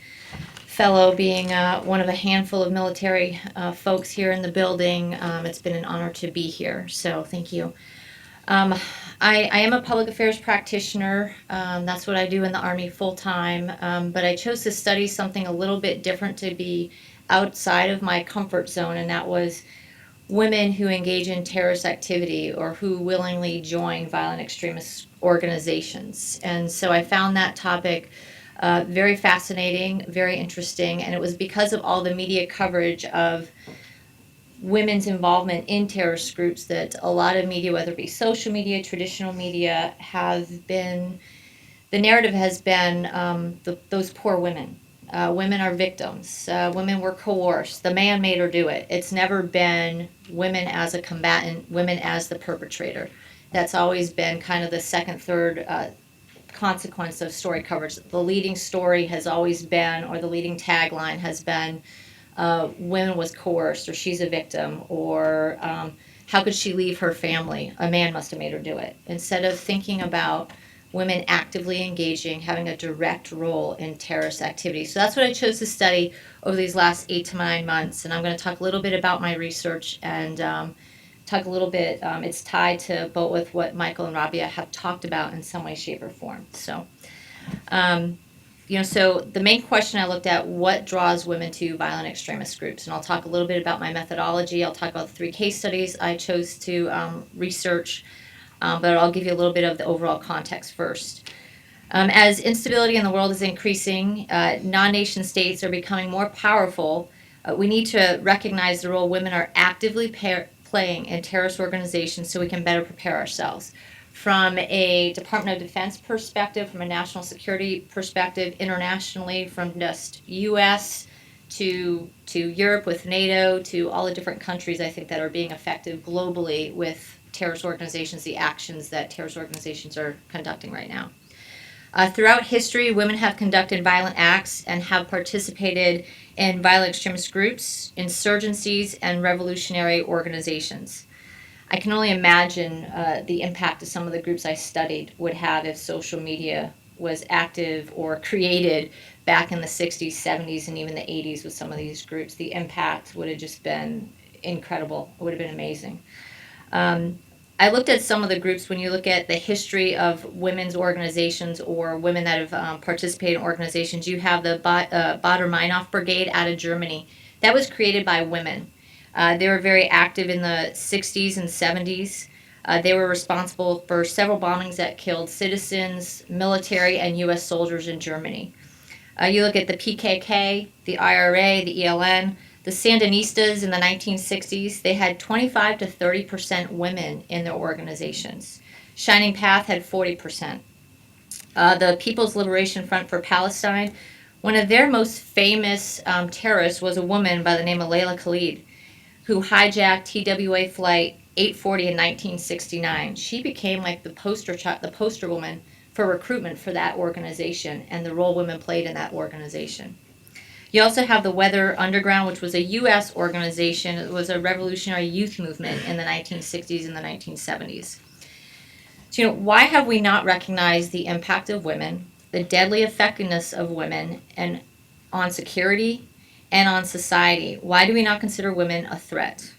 fellow, being one of a handful of military folks here in the building. It's been an honor to be here. So thank you. Um, I am a public affairs practitioner. That's what I do in the Army full time. But I chose to study something a little bit different, to be outside of my comfort zone, and that was women who engage in terrorist activity or who willingly join violent extremist organizations. And so I found that topic very fascinating, very interesting, and it was because of all the media coverage of women's involvement in terrorist groups that a lot of media, whether it be social media, traditional media, have been, the narrative has been those poor women. Women are victims. Women were coerced. The man made her do it. It's never been women as a combatant, women as the perpetrator. That's always been kind of the second, third consequence of story coverage. The leading story has always been, or the leading tagline has been, women was coerced, or she's a victim, or how could she leave her family? A man must have made her do it. Instead of thinking about women actively engaging, having a direct role in terrorist activity. So that's what I chose to study over these last 8 to 9 months. And I'm going to talk a little bit about my research and talk a little bit, it's tied to both with what Michael and Rabia have talked about in some way, shape, or form. So, so the main question I looked at, what draws women to violent extremist groups? And I'll talk a little bit about my methodology. I'll talk about the 3 case studies I chose to research. But I'll give you a little bit of the overall context first. As instability in the world is increasing, non-nation states are becoming more powerful. We need to recognize the role women are actively playing in terrorist organizations so we can better prepare ourselves. From a Department of Defense perspective, from a national security perspective, internationally, from just U.S. to Europe with NATO, to all the different countries I think that are being effective globally with terrorist organizations, the actions that terrorist organizations are conducting right now. Throughout history, women have conducted violent acts and have participated in violent extremist groups, insurgencies, and revolutionary organizations. I can only imagine the impact that some of the groups I studied would have if social media was active or created back in the 60s, 70s, and even the 80s with some of these groups. The impact would have just been incredible. It would have been amazing. I looked at some of the groups. When you look at the history of women's organizations or women that have participated in organizations, you have the Baader-Meinhof Brigade out of Germany. That was created by women. They were very active in the 60s and 70s. They were responsible for several bombings that killed citizens, military, and U.S. soldiers in Germany. You look at the PKK, the IRA, the ELN, the Sandinistas in the 1960s, they had 25 to 30% women in their organizations. Shining Path had 40%. The People's Liberation Front for Palestine, one of their most famous terrorists was a woman by the name of Layla Khalid, who hijacked TWA Flight 840 in 1969. She became like the poster woman for recruitment for that organization and the role women played in that organization. You also have the Weather Underground, which was a U.S. organization. It was a revolutionary youth movement in the 1960s and the 1970s. So, why have we not recognized the impact of women, the deadly effectiveness of women, and on security and on society? Why do we not consider women a threat?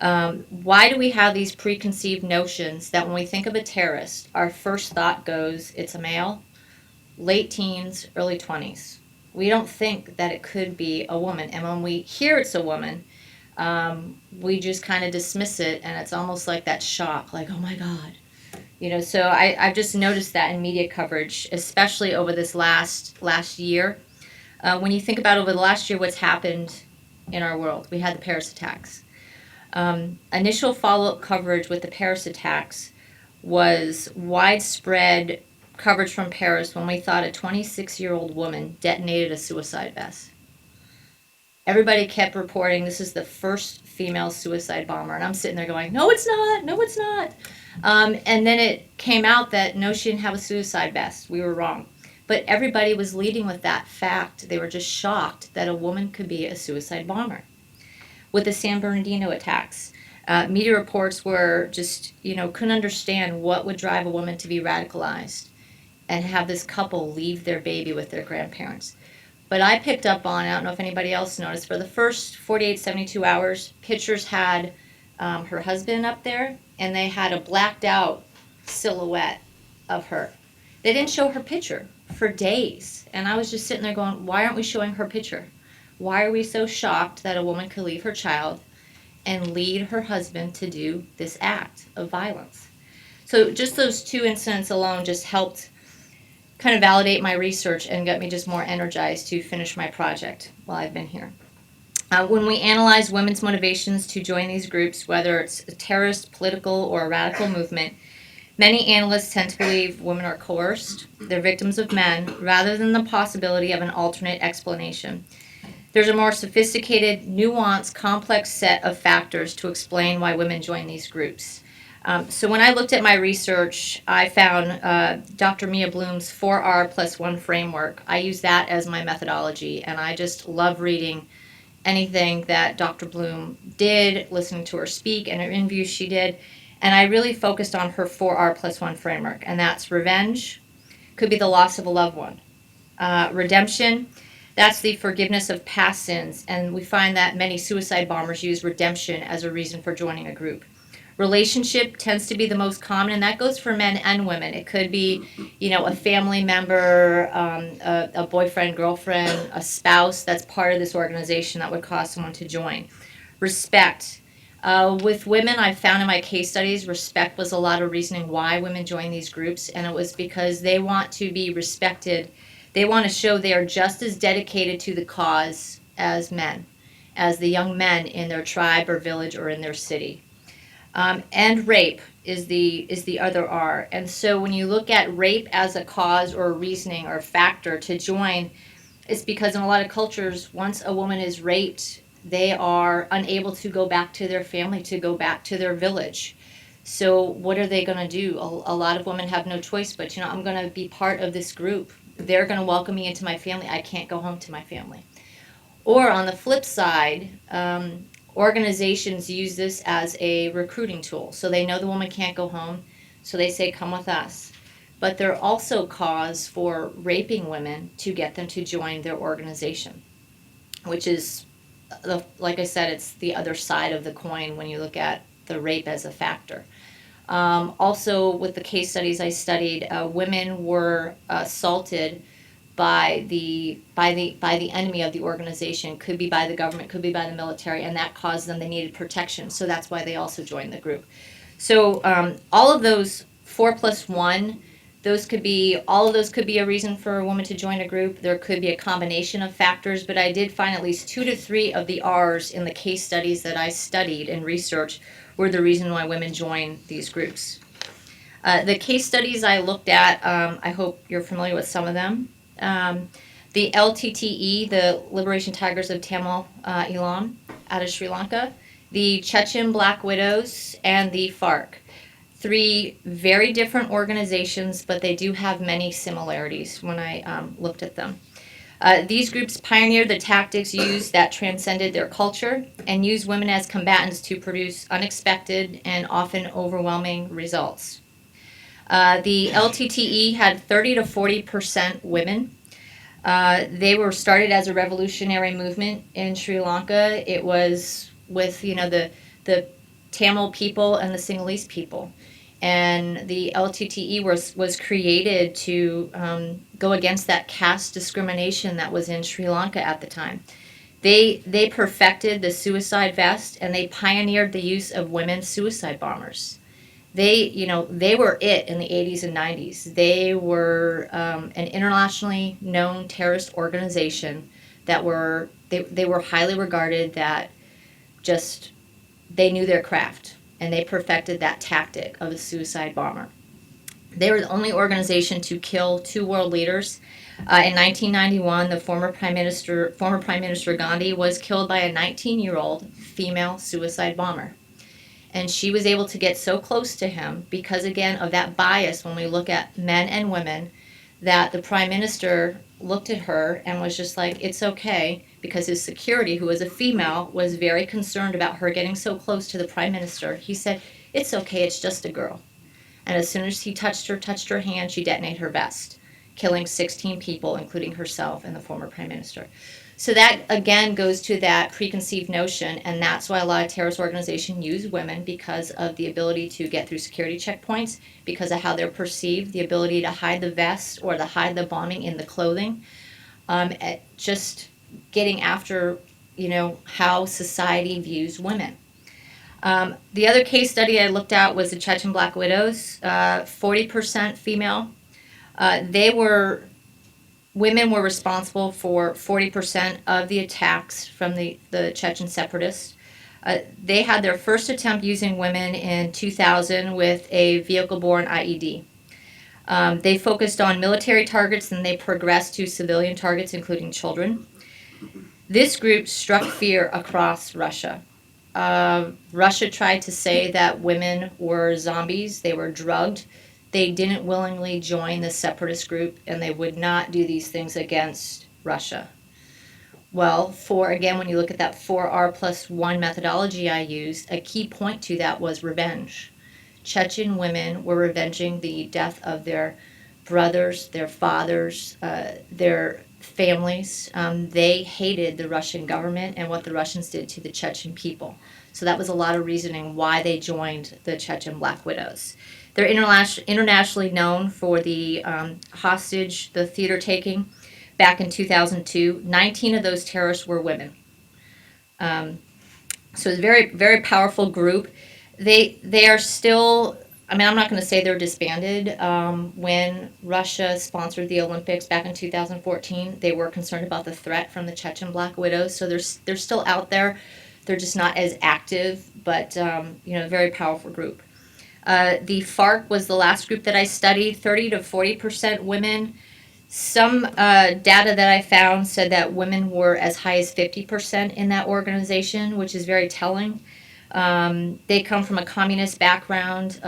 Why do we have these preconceived notions that when we think of a terrorist, our first thought goes, it's a male, late teens, early 20s? We don't think that it could be a woman. And when we hear it's a woman, we just kind of dismiss it, and it's almost like that shock, like, oh my God. So I've just noticed that in media coverage, especially over this last year. When you think about over the last year what's happened in our world, we had the Paris attacks. Initial follow-up coverage with the Paris attacks was widespread coverage from Paris when we thought a 26-year-old woman detonated a suicide vest. Everybody kept reporting this is the first female suicide bomber, and I'm sitting there going, no, it's not, no, it's not. And then it came out that no, she didn't have a suicide vest. We were wrong. But everybody was leading with that fact. They were just shocked that a woman could be a suicide bomber. With the San Bernardino attacks, Media reports were just, couldn't understand what would drive a woman to be radicalized and have this couple leave their baby with their grandparents. But I picked up on, I don't know if anybody else noticed, for the first 48, 72 hours, pictures had her husband up there, and they had a blacked out silhouette of her. They didn't show her picture for days. And I was just sitting there going, why aren't we showing her picture? Why are we so shocked that a woman could leave her child and lead her husband to do this act of violence? So just those two incidents alone just helped kind of validate my research and got me just more energized to finish my project while I've been here. When we analyze women's motivations to join these groups, whether it's a terrorist, political, or a radical movement, many analysts tend to believe women are coerced, they're victims of men, rather than the possibility of an alternate explanation. There's a more sophisticated, nuanced, complex set of factors to explain why women join these groups. So when I looked at my research, I found Dr. Mia Bloom's 4R+1 framework. I use that as my methodology, and I just love reading anything that Dr. Bloom did, listening to her speak, and her interviews she did. And I really focused on her 4R+1 framework, and that's revenge, could be the loss of a loved one. Redemption, that's the forgiveness of past sins, and we find that many suicide bombers use redemption as a reason for joining a group. Relationship tends to be the most common, and that goes for men and women. It could be, a family member, a boyfriend, girlfriend, a spouse that's part of this organization that would cause someone to join. Respect. With women, I've found in my case studies, respect was a lot of reasoning why women join these groups, and it was because they want to be respected. They want to show they are just as dedicated to the cause as men, as the young men in their tribe or village or in their city. And rape is the other R. And so when you look at rape as a cause or a reasoning or a factor to join, it's because in a lot of cultures, once a woman is raped, they are unable to go back to their family, to go back to their village. So what are they going to do? A lot of women have no choice, but I'm going to be part of this group. They're going to welcome me into my family. I can't go home to my family. Or on the flip side, organizations use this as a recruiting tool. So they know the woman can't go home, so they say, come with us. But they're also cause for raping women to get them to join their organization, which is, like I said, it's the other side of the coin when you look at the rape as a factor. Also, with the case studies I studied, women were assaulted by the enemy of the organization. Could be by the government, could be by the military, and that caused them, they needed protection. So that's why they also joined the group. So all of those 4+1, all of those could be a reason for a woman to join a group. There could be a combination of factors, but I did find at least 2 to 3 of the R's in the case studies that I studied and researched were the reason why women join these groups. The case studies I looked at, I hope you're familiar with some of them. The LTTE, the Liberation Tigers of Tamil Eelam out of Sri Lanka, the Chechen Black Widows, and the FARC. 3 very different organizations, but they do have many similarities when I looked at them. These groups pioneered the tactics used that transcended their culture and used women as combatants to produce unexpected and often overwhelming results. The LTTE had 30 to 40% women. They were started as a revolutionary movement in Sri Lanka. It was with the Tamil people and the Sinhalese people, and the LTTE was created to go against that caste discrimination that was in Sri Lanka at the time. They perfected the suicide vest, and they pioneered the use of women suicide bombers. They were it in the 80s and 90s. They were an internationally known terrorist organization that they were highly regarded, that just they knew their craft, and they perfected that tactic of a suicide bomber. They were the only organization to kill 2 world leaders. In 1991, the former Prime Minister Gandhi was killed by a 19-year-old female suicide bomber. And she was able to get so close to him because, again, of that bias when we look at men and women, that the Prime Minister looked at her and was just like, it's okay, because his security, who was a female, was very concerned about her getting so close to the prime minister. He said, it's okay, it's just a girl. And as soon as he touched her hand, she detonated her vest, killing 16 people, including herself and the former prime minister. So that again goes to that preconceived notion, and that's why a lot of terrorist organizations use women, because of the ability to get through security checkpoints, because of how they're perceived, the ability to hide the vest or to hide the bombing in the clothing, just getting after, how society views women. The other case study I looked at was the Chechen Black Widows, 40% female. They were Women were responsible for 40% of the attacks from the Chechen separatists. They had their first attempt using women in 2000 with a vehicle-borne IED. They focused on military targets, and they progressed to civilian targets, including children. This group struck fear across Russia. Russia tried to say that women were zombies, they were drugged. They didn't willingly join the separatist group, and they would not do these things against Russia. Well, when you look at that 4R+1 methodology I used, a key point to that was revenge. Chechen women were revenging the death of their brothers, their fathers, their families. They hated the Russian government and what the Russians did to the Chechen people. So that was a lot of reasoning why they joined the Chechen Black Widows. They're internationally known for the the theater taking back in 2002. 19 of those terrorists were women. So it's a very, very powerful group. They are still, I'm not going to say they're disbanded. When Russia sponsored the Olympics back in 2014, they were concerned about the threat from the Chechen Black Widows. So they're still out there. They're just not as active, but a very powerful group. The FARC was the last group that I studied, 30 to 40% women. Some data that I found said that women were as high as 50% in that organization, which is very telling. They come from a communist background.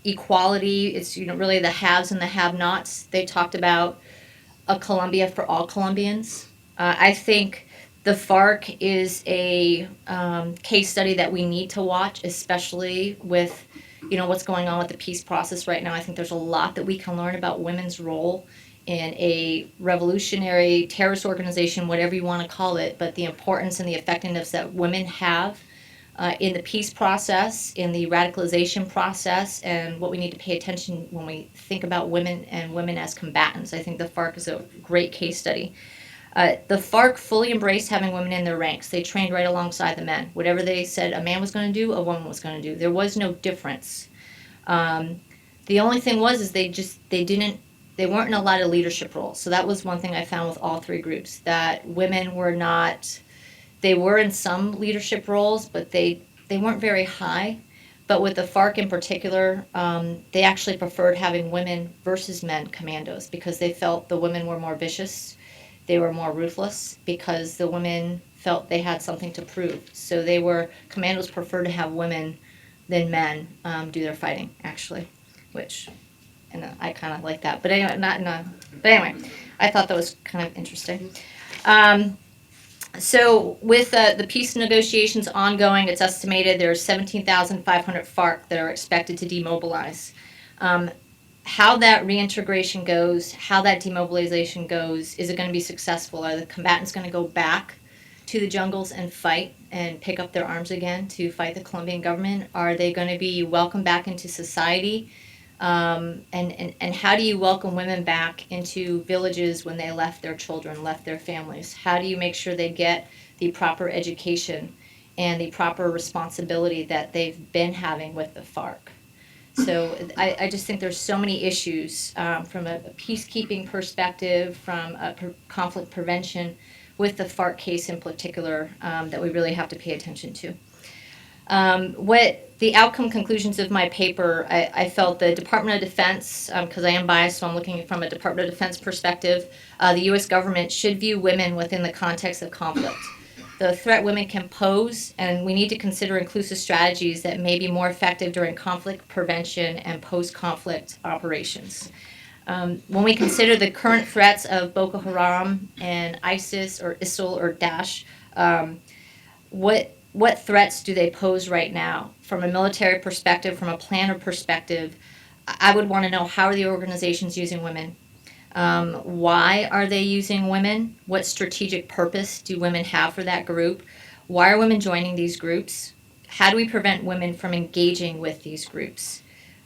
Equality, it's really the haves and the have-nots. They talked about a Colombia for all Colombians. I think the FARC is a case study that we need to watch, especially with what's going on with the peace process right now. I think there's a lot that we can learn about women's role in a revolutionary terrorist organization, whatever you want to call it, but the importance and the effectiveness that women have in the peace process, in the radicalization process, and what we need to pay attention when we think about women and women as combatants. I think the FARC is a great case study. The FARC fully embraced having women in their ranks. They trained right alongside the men. Whatever they said a man was going to do, a woman was going to do. There was no difference. The only thing was they weren't in a lot of leadership roles. So that was one thing I found with all three groups, that women were not. They were in some leadership roles, but they weren't very high. But with the FARC in particular, they actually preferred having women versus men commandos, because they felt the women were more vicious. They were more ruthless, because the women felt they had something to prove. So commandos preferred to have women than men do their fighting, actually, which, and I kind of like that. But anyway, I thought that was kind of interesting. So with the peace negotiations ongoing, it's estimated there are 17,500 FARC that are expected to demobilize. How that reintegration goes, how that demobilization goes, is it going to be successful? Are the combatants going to go back to the jungles and fight and pick up their arms again to fight the Colombian government? Are they going to be welcomed back into society? And how do you welcome women back into villages when they left their children, left their families? How do you make sure they get the proper education and the proper responsibility that they've been having with the FARC? So I just think there's so many issues from a peacekeeping perspective, from a conflict prevention with the FARC case in particular, that we really have to pay attention to. What the outcome conclusions of my paper, I felt the Department of Defense, because I am biased, so I'm looking from a Department of Defense perspective, the U.S. government should view women within the context of conflict. The threat women can pose, and we need to consider inclusive strategies that may be more effective during conflict prevention and post-conflict operations. When we consider the current threats of Boko Haram and ISIS or ISIL or Daesh, what threats do they pose right now? From a military perspective, from a planner perspective, I would want to know, how are the organizations using women? Why are they using women? What strategic purpose do women have for that group? Why are women joining these groups? How do we prevent women from engaging with these groups?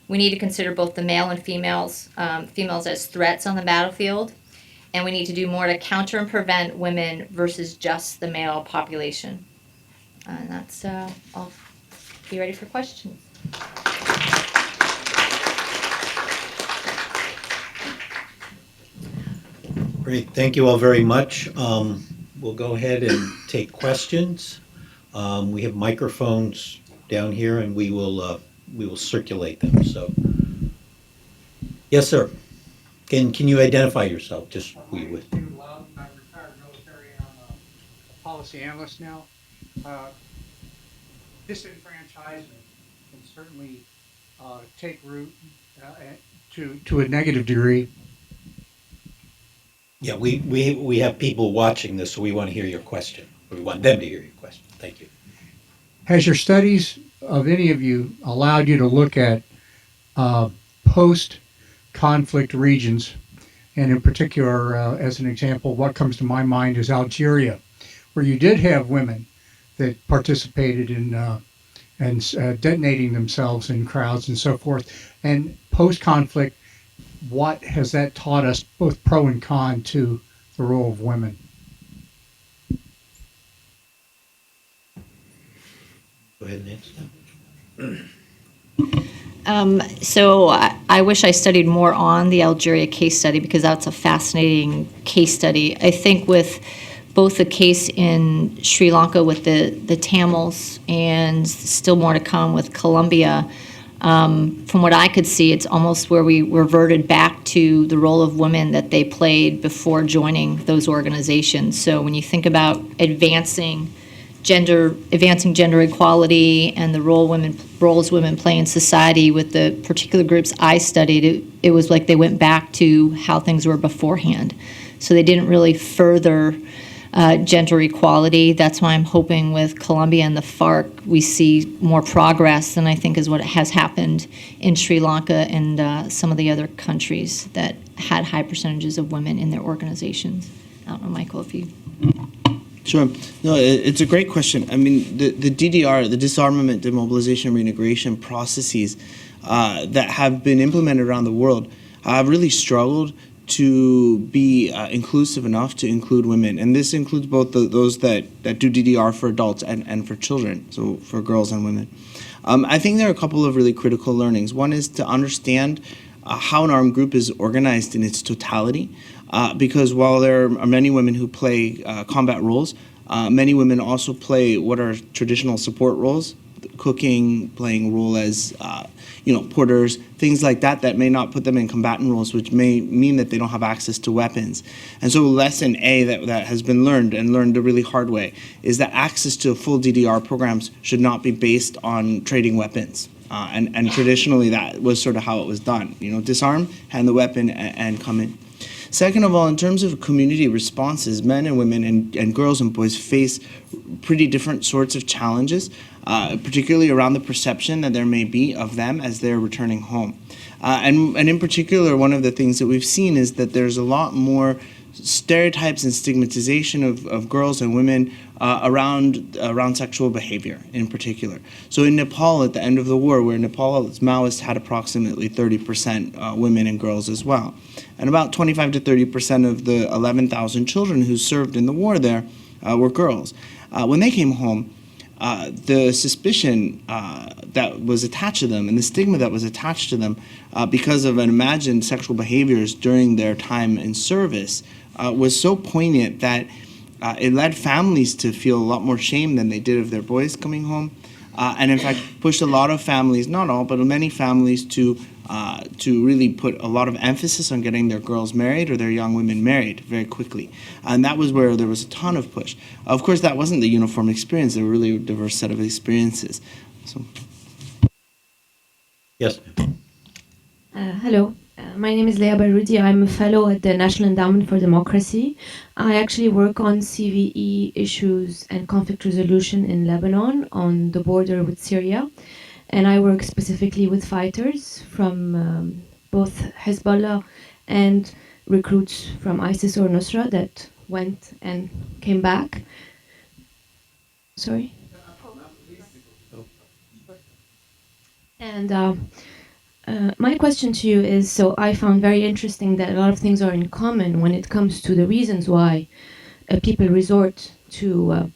We need to consider both the male and females as threats on the battlefield, and we need to do more to counter and prevent women versus just the male population. And that's, I'll be ready for questions. Great, thank you all very much. We'll go ahead and take questions. We have microphones down here, and we will circulate them, so. Yes, sir. Can you identify yourself, just who you with? I'm retired military, and I'm a policy analyst now. Disenfranchisement can certainly take root to a negative degree. Yeah, we have people watching this, so we want to hear your question. We want them to hear your question. Thank you. Has your studies of any of you allowed you to look at post-conflict regions? And in particular, as an example, what comes to my mind is Algeria, where you did have women that participated in detonating themselves in crowds and so forth. And post-conflict, what has that taught us, both pro and con, to the role of women? Go ahead and answer that. So I wish I studied more on the Algeria case study, because that's a fascinating case study. I think with both the case in Sri Lanka with the Tamils, and still more to come with Colombia, from what I could see, it's almost where we reverted back to the role of women that they played before joining those organizations. So when you think about advancing gender equality and the roles women play in society with the particular groups I studied, it was like they went back to how things were beforehand. So they didn't really further gender equality. That's why I'm hoping with Colombia and the FARC we see more progress than I think is what has happened in Sri Lanka and some of the other countries that had high percentages of women in their organizations. I don't know, Michael, if you... Sure. No, it's a great question. I mean, the DDR, the disarmament, demobilization, reintegration processes that have been implemented around the world have really struggled to be inclusive enough to include women. And this includes both those that do DDR for adults and for children, so for girls and women. I think there are a couple of really critical learnings. One is to understand how an armed group is organized in its totality. Because while there are many women who play combat roles, many women also play what are traditional support roles, cooking, playing a role as porters, things like that may not put them in combatant roles, which may mean that they don't have access to weapons. And so lesson A that has been learned, and learned the really hard way, is that access to full DDR programs should not be based on trading weapons. And traditionally that was sort of how it was done. Disarm, hand the weapon, and come in. Second of all, in terms of community responses, men and women and girls and boys face pretty different sorts of challenges, particularly around the perception that there may be of them as they're returning home. And in particular, one of the things that we've seen is that there's a lot more stereotypes and stigmatization of girls and women around sexual behavior in particular. So in Nepal at the end of the war, where Nepal's Maoists had approximately 30% women and girls as well. And about 25 to 30% of the 11,000 children who served in the war there were girls. When they came home, the suspicion that was attached to them and the stigma that was attached to them because of an imagined sexual behaviors during their time in service was so poignant that it led families to feel a lot more shame than they did of their boys coming home. And in fact, pushed a lot of families, not all, but many families to really put a lot of emphasis on getting their girls married or their young women married very quickly. And that was where there was a ton of push. Of course, that wasn't the uniform experience. There were really a diverse set of experiences. So. Yes. Hello, My name is Leah Baroudi. I'm a fellow at the National Endowment for Democracy. I actually work on CVE issues and conflict resolution in Lebanon on the border with Syria. And I work specifically with fighters from both Hezbollah and recruits from ISIS or Nusra that went and came back. Sorry? And my question to you is, so I found very interesting that a lot of things are in common when it comes to the reasons why people resort to,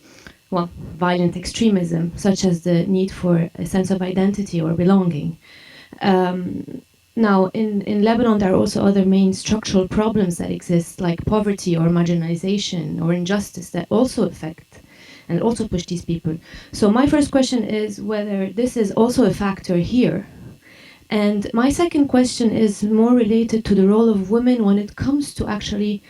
violent extremism, such as the need for a sense of identity or belonging. Now, in Lebanon, there are also other main structural problems that exist, like poverty or marginalization or injustice that also affect and also push these people. So my first question is whether this is also a factor here. And my second question is more related to the role of women when it comes to actually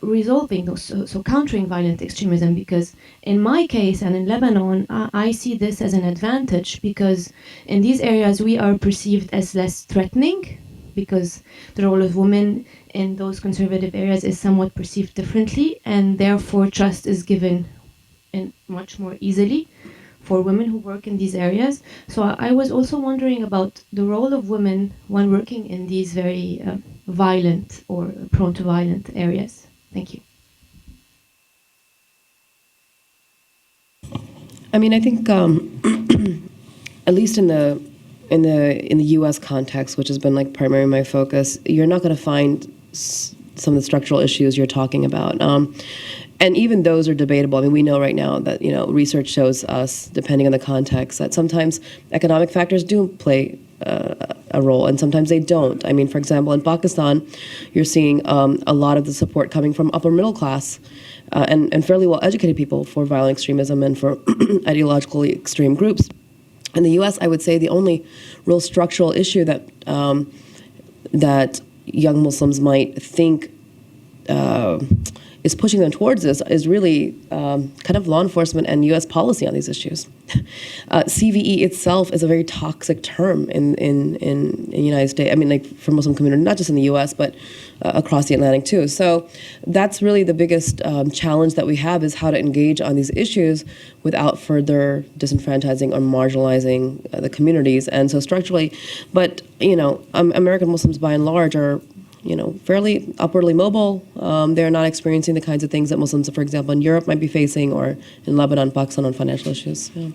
resolving those, so countering violent extremism, because in my case and in Lebanon, I see this as an advantage because in these areas we are perceived as less threatening because the role of women in those conservative areas is somewhat perceived differently, and therefore trust is given in much more easily for women who work in these areas. So I was also wondering about the role of women when working in these very violent or prone to violent areas. Thank you. I mean, I think at least in the U.S. context, which has been like primarily my focus, you're not going to find some of the structural issues you're talking about. And even those are debatable. I mean, we know right now that, research shows us, depending on the context, that sometimes economic factors do play a role, and sometimes they don't. I mean, for example, in Pakistan, you're seeing a lot of the support coming from upper middle class and fairly well-educated people for violent extremism and for ideologically extreme groups. In the U.S., I would say the only real structural issue that that young Muslims might think is pushing them towards this is really kind of law enforcement and U.S. policy on these issues. CVE itself is a very toxic term in the United States. I mean, like for Muslim community, not just in the U.S., but across the Atlantic too. So that's really the biggest challenge that we have, is how to engage on these issues without further disenfranchising or marginalizing the communities. And so structurally, but American Muslims by and large are fairly upwardly mobile. They're not experiencing the kinds of things that Muslims, for example, in Europe might be facing, or in Lebanon, Pakistan on financial issues. Yeah.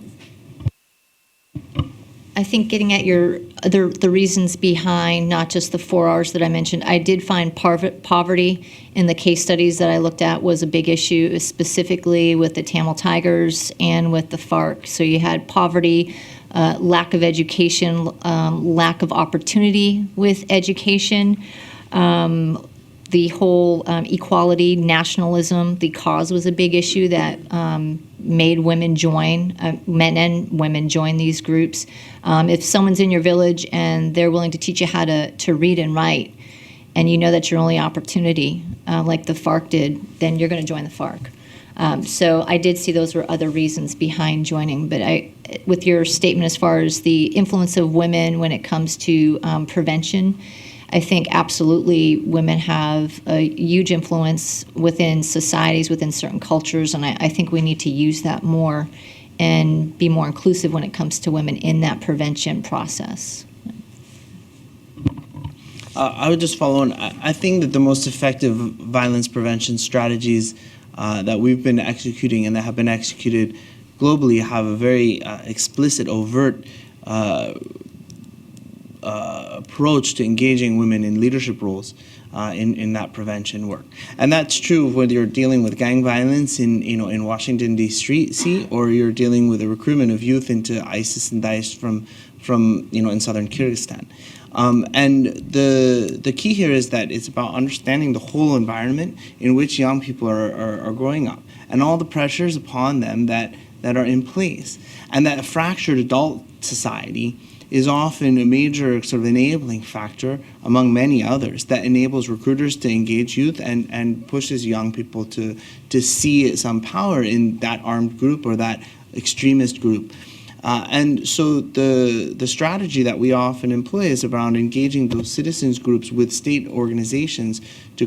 I think getting at the reasons behind not just the 4 hours that I mentioned, I did find poverty in the case studies that I looked at was a big issue, specifically with the Tamil Tigers and with the FARC. So you had poverty, lack of education, lack of opportunity with education. The whole equality, nationalism, the cause was a big issue that made women join, men and women join these groups. If someone's in your village and they're willing to teach you how to read and write, and you know that's your only opportunity, like the FARC did, then you're going to join the FARC. So I did see those were other reasons behind joining. But with your statement as far as the influence of women when it comes to prevention, I think absolutely women have a huge influence within societies, within certain cultures, and I think we need to use that more and be more inclusive when it comes to women in that prevention process. I would just follow on. I think that the most effective violence prevention strategies that we've been executing and that have been executed globally have a very explicit, overt approach to engaging women in leadership roles in that prevention work. And that's true whether you're dealing with gang violence in Washington, D.C., or you're dealing with the recruitment of youth into ISIS and Daesh from in southern Kyrgyzstan. And the key here is that it's about understanding the whole environment in which young people are growing up and all the pressures upon them that are in place. And that a fractured adult society is often a major sort of enabling factor among many others that enables recruiters to engage youth and pushes young people to see some power in that armed group or that extremist group. And so the strategy that we often employ is around engaging those citizens groups with state organizations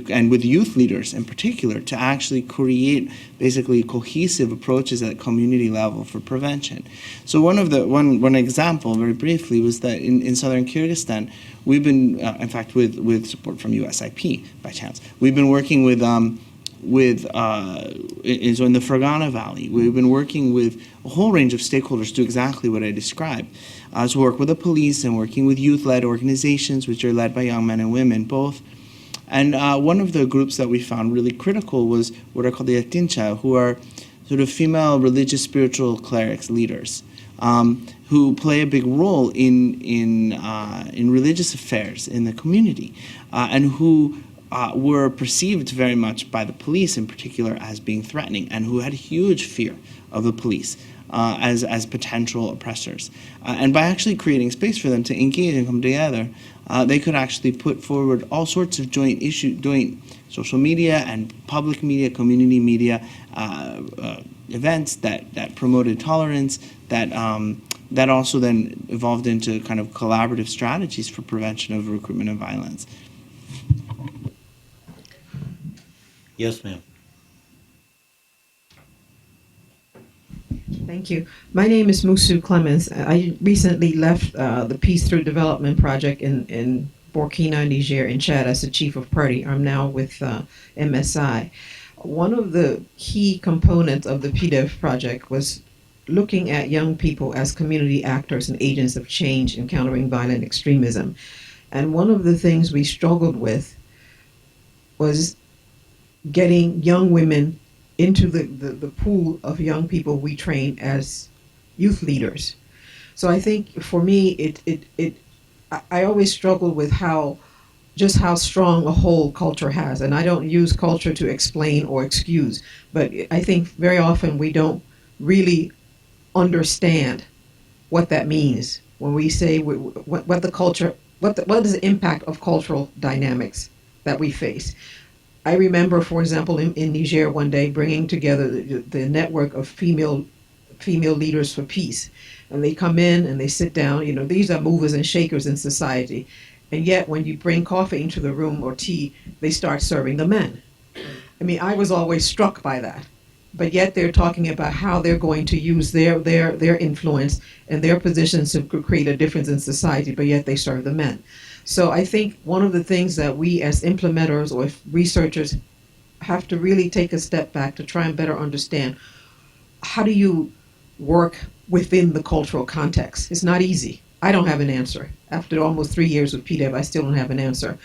and with youth leaders in particular to actually create basically cohesive approaches at community level for prevention. So one example, very briefly, was that in southern Kyrgyzstan, we've been, in fact, with support from USIP by chance, we've been working with so in the Fergana Valley, we've been working with a whole range of stakeholders to do exactly what I described. So work with the police and working with youth-led organizations, which are led by young men and women both. And one of the groups that we found really critical was what are called the Atincha, who are sort of female religious spiritual clerics leaders, who play a big role in religious affairs in the community, and who were perceived very much by the police in particular as being threatening, and who had huge fear of the police as potential oppressors. And by actually creating space for them to engage and come together, they could actually put forward all sorts of joint social media and public media, community media events that promoted tolerance, that also then evolved into kind of collaborative strategies for prevention of recruitment and violence. Yes, ma'am. Thank you. My name is Musu Clemens. I recently left the Peace Through Development Project in Burkina, Niger, and Chad as the chief of party. I'm now with MSI. One of the key components of the PDF project was looking at young people as community actors and agents of change in countering violent extremism. And one of the things we struggled with was getting young women into the pool of young people we train as youth leaders. So I think for me, I always struggle with how strong a whole culture has. And I don't use culture to explain or excuse, but I think very often we don't really understand what that means when we say what is the impact of cultural dynamics that we face. I remember, for example, in Niger one day bringing together the network of female leaders for peace. And they come in and they sit down. You know, these are movers and shakers in society. And yet when you bring coffee into the room or tea, they start serving the men. I mean, I was always struck by that. But yet they're talking about how they're going to use their influence and their positions to create a difference in society, but yet they serve the men. So I think one of the things that we as implementers or researchers have to really take a step back to try and better understand, how do you work within the cultural context? It's not easy. I don't have an answer. After almost 3 years with PDEV, I still don't have an answer.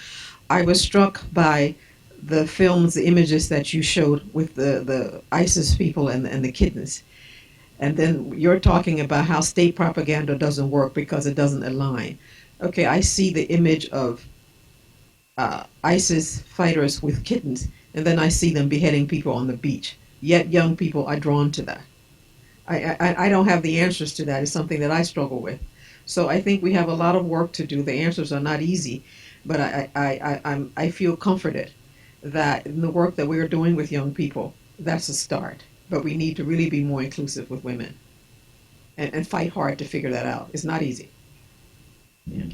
I was struck by the films, the images that you showed with the ISIS people and the kittens. And then you're talking about how state propaganda doesn't work because it doesn't align. Okay, I see the image of ISIS fighters with kittens, and then I see them beheading people on the beach. Yet young people are drawn to that. I don't have the answers to that. It's something that I struggle with. So I think we have a lot of work to do. The answers are not easy, but I feel comforted that in the work that we're doing with young people, that's a start. But we need to really be more inclusive with women and fight hard to figure that out. It's not easy. Yeah.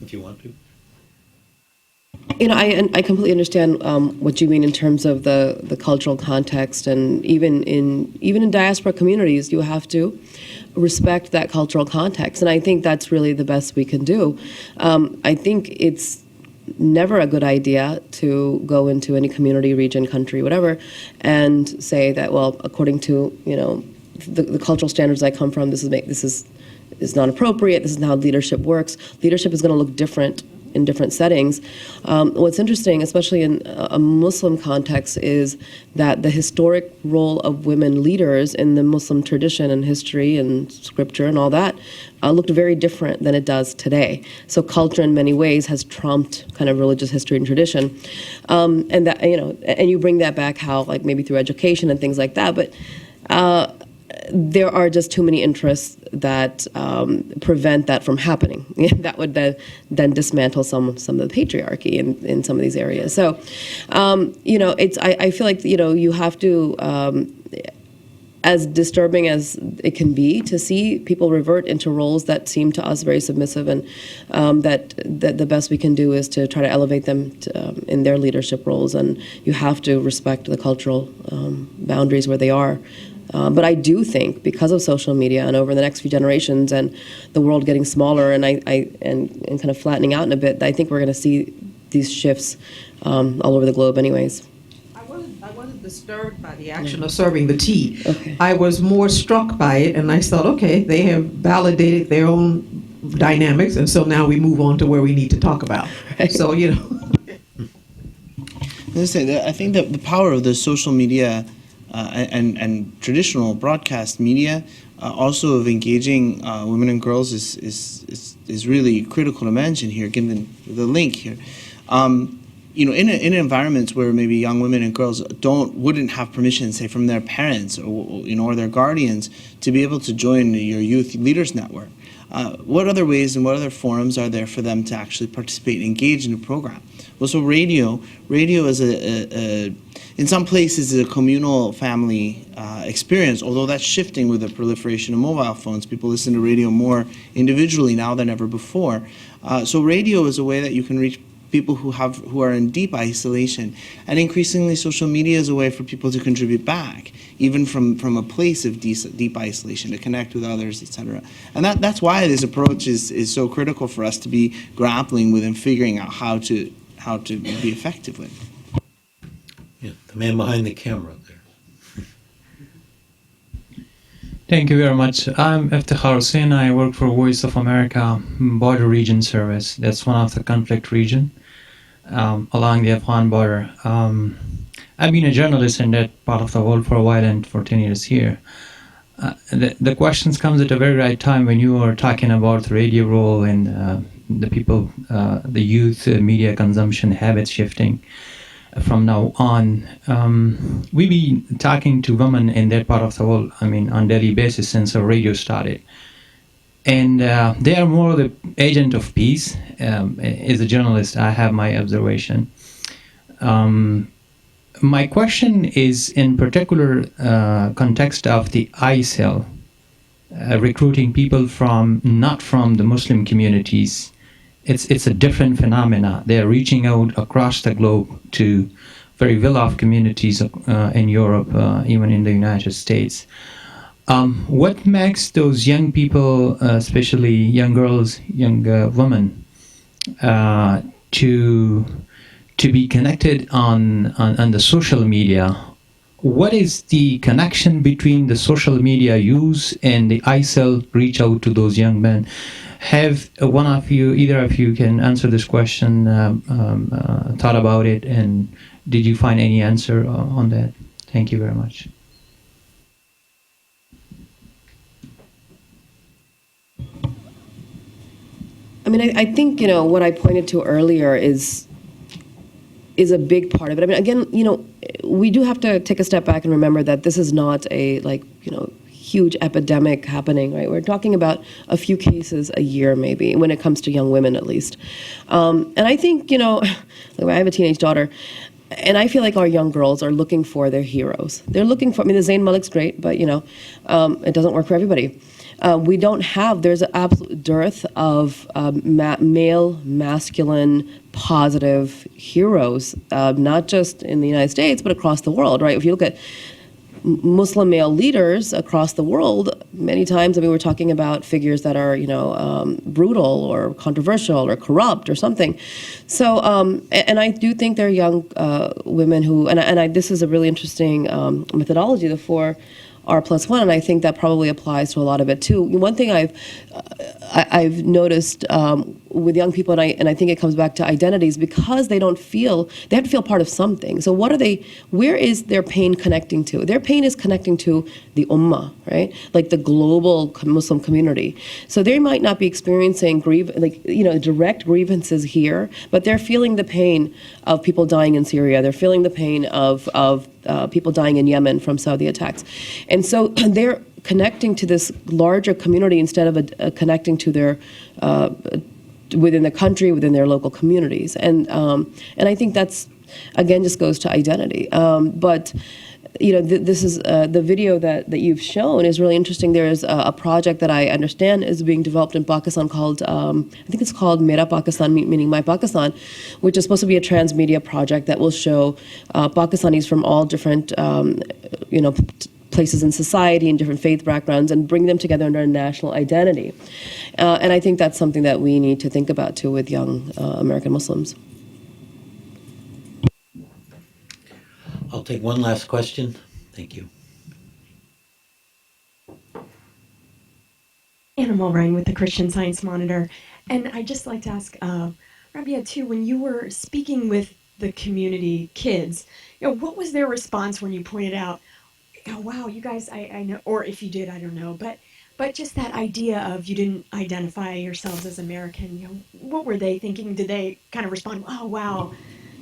If you want to. You know, I completely understand what you mean in terms of the cultural context, and even in diaspora communities, you have to respect that cultural context, and I think that's really the best we can do. I think it's never a good idea to go into any community, region, country, whatever, and say that, well, according to the cultural standards I come from, this is not appropriate. This is not how leadership works. Leadership is going to look different in different settings. What's interesting, especially in a Muslim context, is that the historic role of women leaders in the Muslim tradition and history and scripture and all that looked very different than it does today. So culture in many ways has trumped kind of religious history and tradition. And that, and you bring that back how, like, maybe through education and things like that, but there are just too many interests that prevent that from happening. That would then dismantle some of the patriarchy in some of these areas. So, I feel like, you have to, as disturbing as it can be to see people revert into roles that seem to us very submissive, and that the best we can do is to try to elevate them in their leadership roles, and you have to respect the cultural boundaries where they are. But I do think because of social media and over the next few generations and the world getting smaller and and kind of flattening out in a bit, I think we're going to see these shifts all over the globe anyways. I wasn't disturbed by the action of serving the tea. Okay. I was more struck by it, and I thought, okay, they have validated their own dynamics, and so now we move on to where we need to talk about. Right. So, I think that the power of the social media and traditional broadcast media, also of engaging women and girls, is really critical to mention here, given the link here. In environments where maybe young women and girls wouldn't have permission, say, from their parents or their guardians to be able to join your youth leaders network, what other ways and what other forums are there for them to actually participate and engage in a program? Well, so radio is in some places is a communal family experience, although that's shifting with the proliferation of mobile phones. People listen to radio more individually now than ever before. So radio is a way that you can reach people who are in deep isolation, and increasingly social media is a way for people to contribute back, even from a place of deep isolation, to connect with others, etc. And that's why this approach is so critical for us to be grappling with and figuring out how to be effective with. Yeah, the man behind the camera there. Thank you very much. I'm Eftihar Hussain. I work for Voice of America Border Region Service. That's one of the conflict region along the Afghan border. I've been a journalist in that part of the world for a while and for 10 years here. The questions comes at a very right time when you are talking about the radio role and the people, the youth media consumption habits shifting from now on. We be talking to women in that part of the world, on daily basis since our radio started. And they are more the agent of peace. As a journalist, I have my observation. My question is in particular context of the ISIL recruiting people not from the Muslim communities. It's a different phenomena. They're reaching out across the globe to very well-off communities in Europe, even in the United States. What makes those young people, especially young girls, young women, to be connected on the social media? What is the connection between the social media use and the ISIL reach out to those young men? Have either of you can answer this question, thought about it, and did you find any answer on that? Thank you very much. I think, what I pointed to earlier is a big part of it. Again, we do have to take a step back and remember that this is not a, huge epidemic happening, right? We're talking about a few cases a year, maybe, when it comes to young women, at least. And I think, I have a teenage daughter, and I feel like our young girls are looking for their heroes. They're looking for, the Zayn Malik's great, but, it doesn't work for everybody. There's an absolute dearth of male, masculine, positive heroes, not just in the United States, but across the world, right? If you look at Muslim male leaders across the world, many times, we're talking about figures that are, brutal or controversial or corrupt or something. So, and I do think there are young women who, this is a really interesting methodology, the 4R+1, and I think that probably applies to a lot of it too. One thing I've noticed with young people, and I think it comes back to identities, because they have to feel part of something. So where is their pain connecting to? Their pain is connecting to the ummah, right? Like the global Muslim community. So they might not be experiencing direct grievances here, but they're feeling the pain of people dying in Syria. They're feeling the pain of people dying in Yemen from Saudi attacks. And so they're connecting to this larger community instead of connecting to their within the country, within their local communities. And I think that's, again, just goes to identity. But this is the video that you've shown is really interesting. There is a project that I understand is being developed in Pakistan called, I think it's called Mera Pakistan, meaning My Pakistan, which is supposed to be a transmedia project that will show Pakistanis from all different, places in society and different faith backgrounds and bring them together under a national identity. And I think that's something that we need to think about too with young American Muslims. I'll take one last question. Thank you. Anna Mulrine with the Christian Science Monitor. And I'd just like to ask Rabia, too, when you were speaking with the community kids, what was their response when you pointed out, oh, wow, you guys, I know, or if you did, I don't know, but just that idea of you didn't identify yourselves as American, what were they thinking? Did they kind of respond, oh, wow,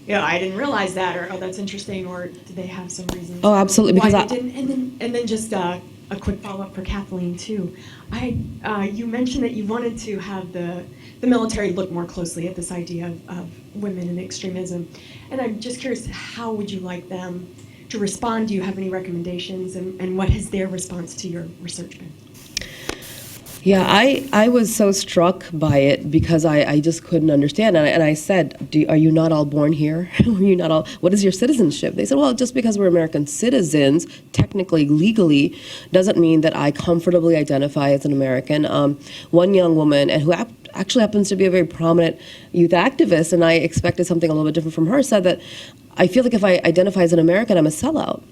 I didn't realize that, or oh, that's interesting, or did they have some reasons? Oh, absolutely, why because they didn't? And then just a quick follow-up for Kathleen too. You mentioned that you wanted to have the military look more closely at this idea of women and extremism, and I'm just curious, how would you like them to respond? Do you have any recommendations, and what has their response to your research been? Yeah, I was so struck by it because I just couldn't understand. And I said, are you not all born here? Are you not all, what is your citizenship? They said, well, just because we're American citizens, technically, legally, doesn't mean that I comfortably identify as an American. One young woman, and who actually happens to be a very prominent youth activist, and I expected something a little bit different from her, said that I feel like if I identify as an American, I'm a sellout.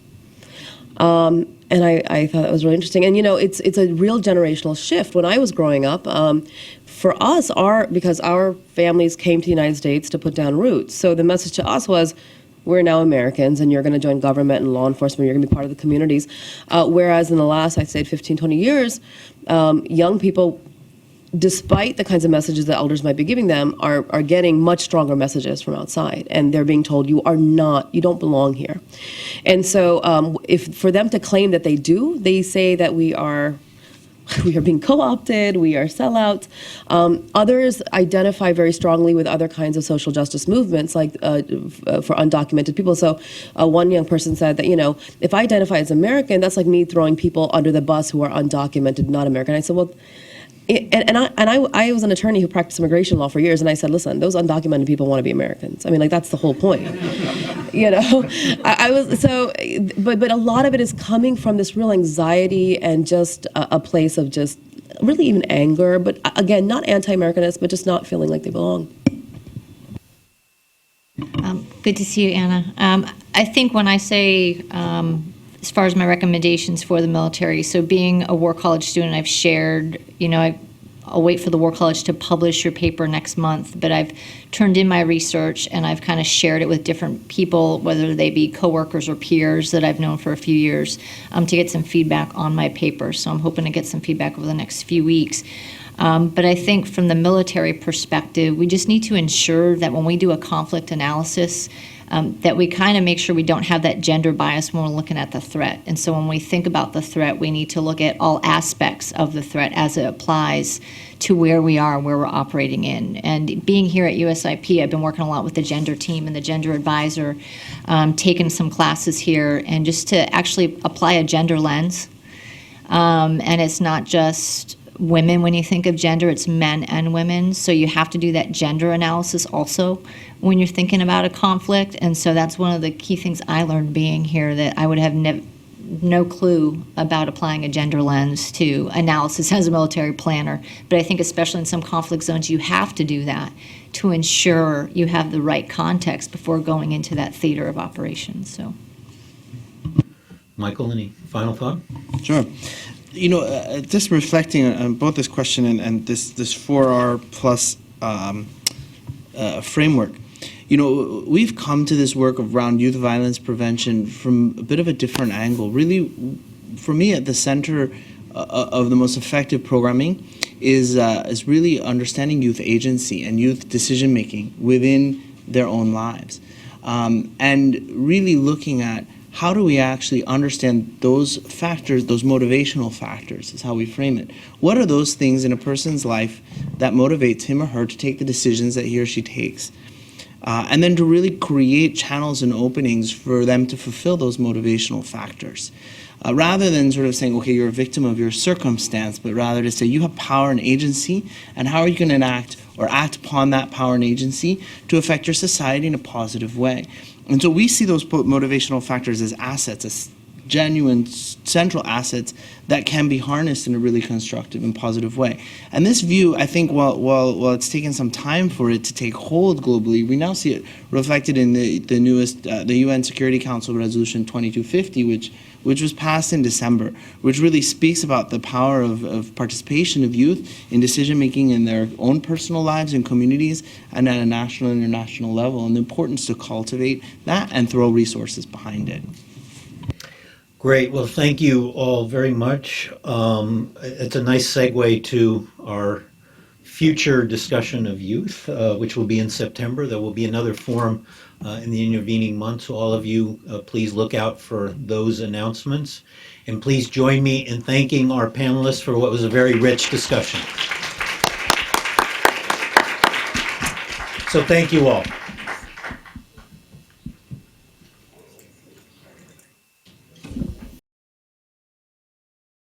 And I thought that was really interesting. And, it's a real generational shift. When I was growing up, for us, because our families came to the United States to put down roots. So the message to us was, we're now Americans, and you're going to join government and law enforcement. You're going to be part of the communities. Whereas in the last, I'd say, 15, 20 years, young people, despite the kinds of messages that elders might be giving them, are getting much stronger messages from outside, and they're being told you don't belong here. And so if for them to claim that they do, they say that we are being co-opted, we are sellouts. Others identify very strongly with other kinds of social justice movements, like for undocumented people. So one young person said that, if I identify as American, that's like me throwing people under the bus who are undocumented, not American. I said, well, I was an attorney who practiced immigration law for years, and I said, listen, those undocumented people want to be Americans. I mean, that's the whole point. But a lot of it is coming from this real anxiety and just a place of just really even anger, but again, not anti-Americanist, but just not feeling like they belong. Good to see you, Anna. I think when I say, as far as my recommendations for the military, so being a War College student, I've shared, I'll wait for the War College to publish your paper next month, but I've turned in my research and I've kind of shared it with different people, whether they be coworkers or peers that I've known for a few years, to get some feedback on my paper. So I'm hoping to get some feedback over the next few weeks. But I think from the military perspective, we just need to ensure that when we do a conflict analysis, that we kind of make sure we don't have that gender bias when we're looking at the threat. And so when we think about the threat, we need to look at all aspects of the threat as it applies to where we are, where we're operating in. And being here at USIP, I've been working a lot with the gender team and the gender advisor, taking some classes here, and just to actually apply a gender lens. And it's not just women when you think of gender, it's men and women. So you have to do that gender analysis also when you're thinking about a conflict. And so that's one of the key things I learned being here, that I would have no clue about applying a gender lens to analysis as a military planner. But I think especially in some conflict zones, you have to do that to ensure you have the right context before going into that theater of operations. So, Michael, any final thought? Sure. Just reflecting on both this question and this 4R plus framework, we've come to this work around youth violence prevention from a bit of a different angle. Really, for me, at the center of the most effective programming is really understanding youth agency and youth decision making within their own lives, and really looking at how do we actually understand those factors, those motivational factors is how we frame it. What are those things in a person's life that motivates him or her to take the decisions that he or she takes? and then to really create channels and openings for them to fulfill those motivational factors. Rather than sort of saying, okay, you're a victim of your circumstance, but rather to say you have power and agency, and how are you going to enact or act upon that power and agency to affect your society in a positive way. And so we see those motivational factors as assets, as genuine central assets that can be harnessed in a really constructive and positive way. And this view, I think, while it's taken some time for it to take hold globally, we now see it reflected in the newest, the UN Security Council Resolution 2250, which was passed in December, which really speaks about the power of participation of youth in decision-making in their own personal lives and communities and at a national and international level, and the importance to cultivate that and throw resources behind it. Great. Well, thank you all very much. It's a nice segue to our future discussion of youth, which will be in September. There will be another forum in the intervening months. So all of you, please look out for those announcements. And please join me in thanking our panelists for what was a very rich discussion. So thank you all.